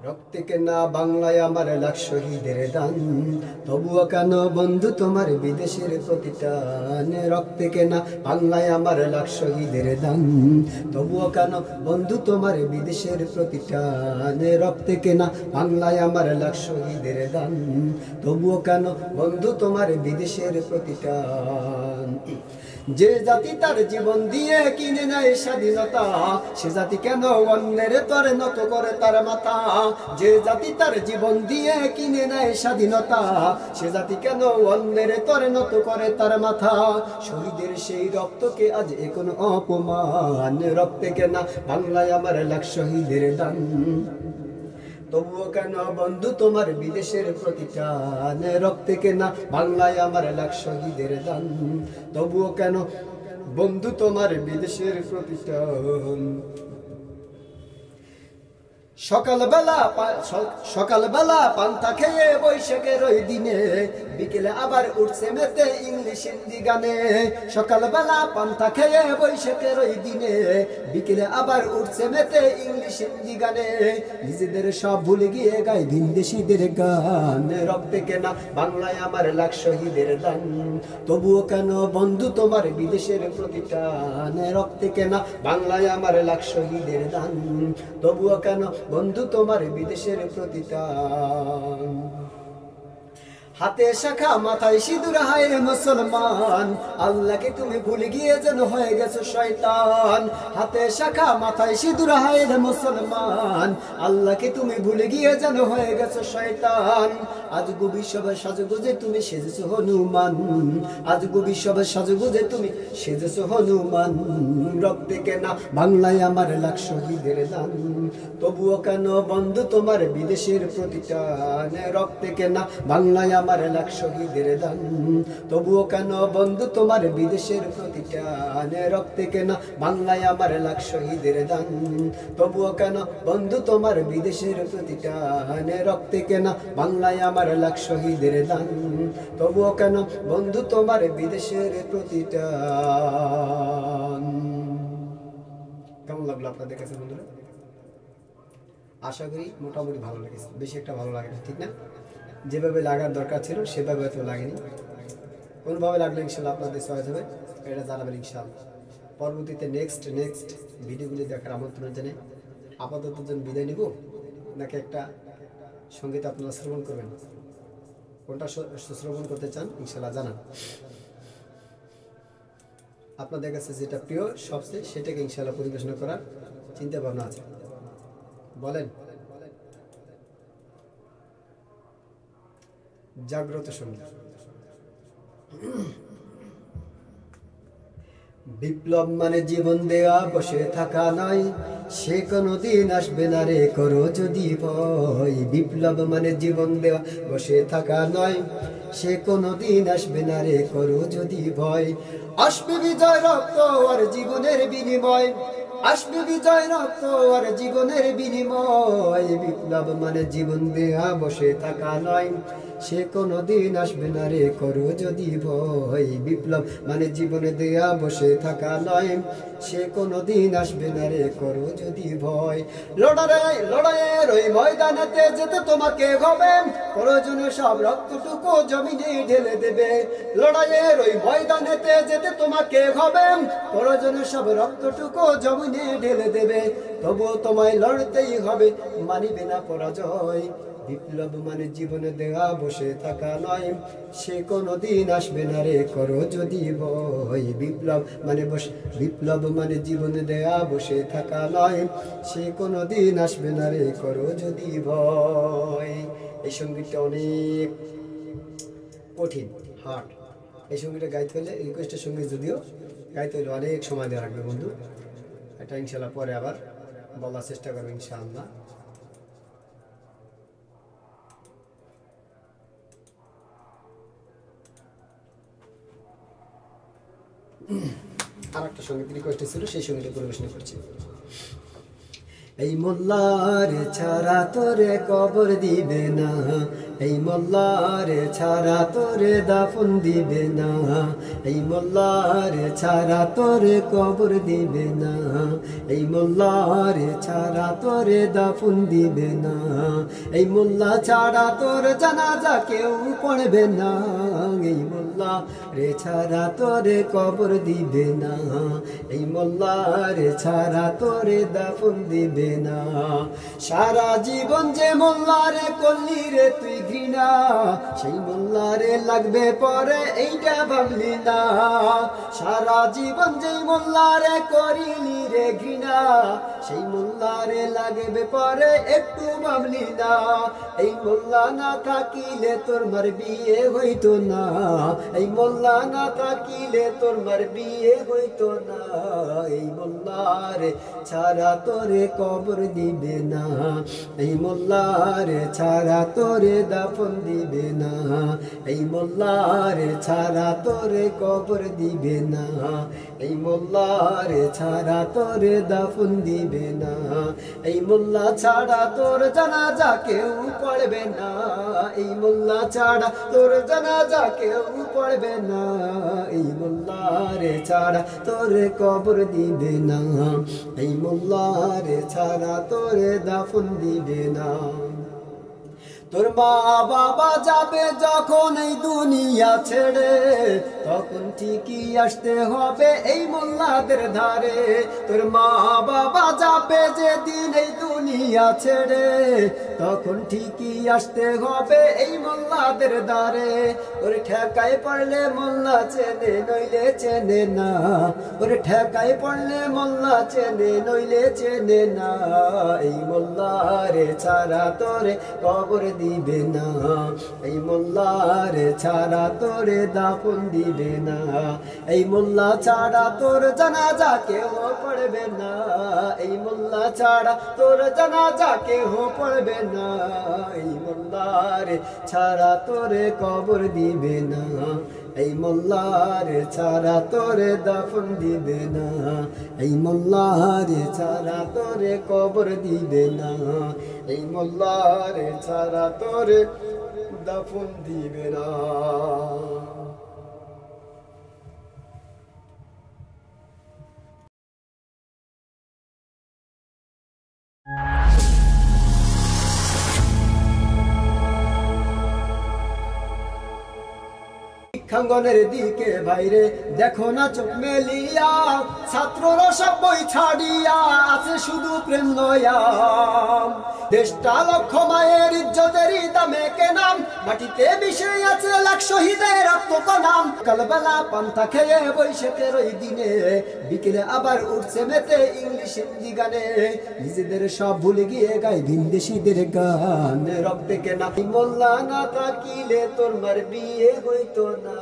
রক্তে কেনা বাংলায় আমার লাখ শহীদের দান, তবুও কেন বন্ধু তোমার বিদেশের প্রতিটান। রক্তে কেনা বাংলায় আমার লাখ শহীদের দান, তবুও কেন বন্ধু তোমার বিদেশের প্রতিটান। রক্তে কেনা বাংলায় আমার লাখ শহীদের দান, তবুও কেন বন্ধু তোমার বিদেশের প্রতিটান। যে জাতি তার জীবন দিয়ে কিনে নেয় স্বাধীনতা, সে জাতি কেন অন্যের তরে নত করে তার মাথা। যে জাতি তার জীবন দিয়ে কিনে নেয় স্বাধীনতা, সে জাতি কেন অন্যের তরে নত করে তার মাথা। শহীদের সেই রক্তকে আজ এখন অপমান, রক্তে কেনা বাংলায় আমার লাখ শহীদের দান, তবুও কেন বন্ধু তোমার বিদেশের প্রতিটান। রক্তে কেনা বাংলায় আমার লাখ শহীদের দান, তবুও কেন বন্ধু তোমার বিদেশের প্রতিটান। সকালবেলা পান্তা খেয়ে বৈশাখের ওই দিনে, বিকেলে আবার উঠছে মেতে ইংলিশ হিন্দি গানে। সকালবেলা পান্তা খেয়ে বৈশাখের ওই দিনে, বিকেলে আবার উঠছে মেতে ইংলিশ হিন্দি গানে। নিজেদের সব ভুলে গিয়ে গায় ভিনদেশীদের গান। রক্তে কেনা বাংলায় আমার লাখ শহীদের দান, তবুও কেন বন্ধু তোমার বিদেশের প্রতিটান। রক্তে কেনা বাংলায় আমার লাখ শহীদের দান, তবুও কেন বন্ধু তোমার বিদেশের প্রতিটান। হাতে শাখা মাথায় সিঁদুর হায় রে মুসলমান, আল্লাহকে তুমি ভুলে গিয়ে যেন হয়ে গেছো শয়তান। হাতে শাখা মাথায় সিঁদুর হায় রে মুসলমান, আল্লাহকে তুমি ভুলে গিয়ে যেন হয়ে গেছো শয়তান। আজ গুবি সবে সাজগুজে তুমি সেজেছো হনুমান, আজ গুবি সবে সাজগুজে তুমি সেজেছো হনুমান। রক্তে কেনা বাংলায় আমার লাখ শহীদের দান, তবুও কেন বন্ধু তোমার বিদেশের প্রতিটান। রক্তে কেনা বাংলায় আমার লাখ শহীদের দান, তবুও কেন বন্ধু তোমার বিদেশের প্রতিটান। রক্তে কেনা বাংলায় আমার লাখ শহীদের দান, তবুও কেন বন্ধু তোমার বিদেশের প্রতিটান। রক্তে কেনা বাংলায় আমার আমার লাখ শহীদের দান। তবুও কেন বন্ধু তোমার বিদেশের প্রতিটা। কেমন লাগলো আপনাদের কাছে বন্ধুরা? আশা করি মোটামুটি ভালো লেগেছে, বেশি একটা ভালো লাগে না, ঠিক না? যেভাবে লাগার দরকার ছিল সেভাবে তো লাগেনি। কোনোভাবে লাগলে ইনশাল্লাহ আপনাদের সহায় হবে, এটা জানাবেন ইনশাল্লাহ। পরবর্তীতে নেক্সট ভিডিওগুলি দেখার আমন্ত্রণ জানাই। আপাতত যেন বিদায় নিব, নাকি একটা সঙ্গীত আপনারা শ্রবণ করবেন? কোনটা শ্রবণ করতে চান ইনশাল্লাহ জানান। আপনাদের কাছে যেটা প্রিয় সবচেয়ে সেটাকে ইনশাল্লাহ পরিবেশনা করার চিন্তা ভাবনা আছে, বলেন। জাগ্রত সঙ্গীত। বিপ্লব মানে জীবন দেয়া বসে থাকা নয়, সে কোনদিন আসবে না রে করো যদি ভয়। বিপ্লব মানে জীবন দেওয়া বসে থাকা নয়, সে কোনদিন আসবে না রে করো যদি ভয়। আসবে বিজয় রক্ত আর জীবনের বিনিময়, আসবে বিজয় রক্ত আর জীবনের বিনিময়। বিপ্লব মানে জীবন দেয়া বসে থাকা নয়, সে কোনদিন আসবে না রে করো যদি ভয়। বিপ্লব মানে জীবনে দেয়া বসে থাকা নয়, সে কোনদিন আসবে না রে করো যদি ভয়। লড়াইয়ের ওই ময়দানেতে যেতে তোমাকে হবে, প্রয়োজনে সব রক্তটুকু জমিনে ঢেলে দেবে। লড়াইয়ের ওই ময়দানেতে যেতে তোমাকে হবে, প্রয়োজনে সব রক্তটুকু জমিনে ঢেলে দেবে। তবুও তোমায় লড়তেই হবে, মানিবে না পরাজয়। বিপ্লব মানে জীবনে দেওয়া বসে থাকা নয়, সে কোনদিন আসবে না রে করো যদি ভয়। বিপ্লব মানে জীবনে দেওয়া বসে থাকা নয়, সে কোনদিন আসবে না রে করো যদি ভয়। এই সঙ্গীতটা অনেক কঠিন, হার্ড। এই সঙ্গীতটা গাইতে হলে, রিকোয়েস্টের সঙ্গীত যদিও গাইতে হলে অনেক সময় দেওয়া রাখবে বন্ধু। এটা ইনশাল্লাহ পরে আবার বলার চেষ্টা করবো ইনশাআল্লাহ। আর একটা সঙ্গীত রিকোয়েস্ট ছিল, সেই সঙ্গীতটা পরিবেশনা করছি। এই মোল্লার ছাড়া তোরে কবর দিবে না, এই মোল্লার ছাড়া তোরে দাফন দিবে না, এই মোল্লার ছাড়া তোরে কবর দিবে না, এই মোল্লার ছাড়া তোরে দাফন দিবে না, এই মোল্লা ছাড়া তোর জানাজা কেউ পড়বে না, এই মোল্লা রে ছাড়া তোরে কবর দিবে না, এই মোল্লা রে ছাড়া তোরে দাফন দিবে না। সারা জীবন যে মোল্লারে করলি রে তুই ঘৃণা, সেই মোল্লারে লাগবে পরে এইটা ভাবলি না। সারা জীবন যেই মোল্লারে করিলি রে ঘৃণা, সেই মোল্লারে লাগবে পরে একটু ভাবলি না। এই মোল্লা না থাকিলে তোর মার বিয়ে হইতো না, এই মোল্লা না থাকিলে তোর মার বিয়ে হইতো না, এই মোল্লারে ছাড়া তোরে কবর দিবে না, এই মোল্লারে ছাড়া তোরে দাফন দিবে না, এই মোল্লারে ছাড়া তোরে কবর দিবে না, এই মোল্লারে ছাড়া তোরে দাফন দিবে না, এই মোল্লা ছাড়া তোর জানাজা কেউ পড়বে না, এই মোল্লা ছাড়া তোর জানাজা কেউ পড়বে না, এই মোল্লারে ছাড়া তোরে কবর দিবে না, এই মোল্লারে ছাড়া তোরে দাফন দিবে না। তোর মা বাবা যাবে যখন এই দুনিয়া ছেড়ে, তখন ঠিকই আসতে হবে এই মোল্লাদের ধারে। তোর মা বাবা যাবে যেদিন এই দুনিয়া ছেড়ে, তখন ঠিকই আসতে হবে এই মোল্লাদের ধারে। ওর ঠেকায় পড়লে মোল্লা চেনে নইলে চেনে না, ওর ঠেকায় পড়লে মোল্লা চেনে নইলে চেনে না, এই মোল্লারে ছাড়া তোরে কবর দিবে না, এই মোল্লারে ছাড়া তোরে দাফন দিবে না, এই মোল্লা ছাড়া তোর জানাজা কেউ পড়বে না, এই মোল্লা ছাড়া তোর জানাজা কেউ পড়বে না, এই মোল্লারে ছাড়া তোরে কবর দিবে না, এই মোল্লারে ছাড়া তোরে দাফন দিবে না, এই মোল্লারে ছাড়া তোরে কবর দিবে না, এই মোল্লারে ছাড়া তোরে দাফন দিবে না। শিক্ষাঙ্গনের দিকে বাইরে দেখো না চোখ মেলিয়া, ছাত্ররা সব বই ছাড়িয়া আছে শুধু প্রেম লয়াম। দেশটা লক্ষ মায়ের ইজ্জতেরই দামে কেনাম, মাটিতে মিশে আছে লাখ শহীদের আত্মকনাম। কালবেলা পান্তা খেয়ে বৈশাখের ওই দিনে বিকেলে আবার উঠছে মেতে ইংলিশ হিন্দি গানে, নিজেদের সব ভুলে গিয়ে গাই ভিনদেশীদের গান। রক্তে কেনা মোল্লা না থাকিলে তোর মার বিয়ে হইতো না,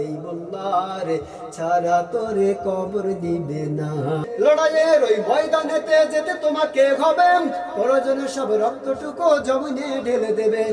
এই মোল্লারে ছাড়া তোরে কবর দিবে না। লড়াইয়ের ওই ময়দানেতে যেতে তোমাকে হবে, প্রয়োজনে সব রক্তটুকু জমিনে ঢেলে দেবে।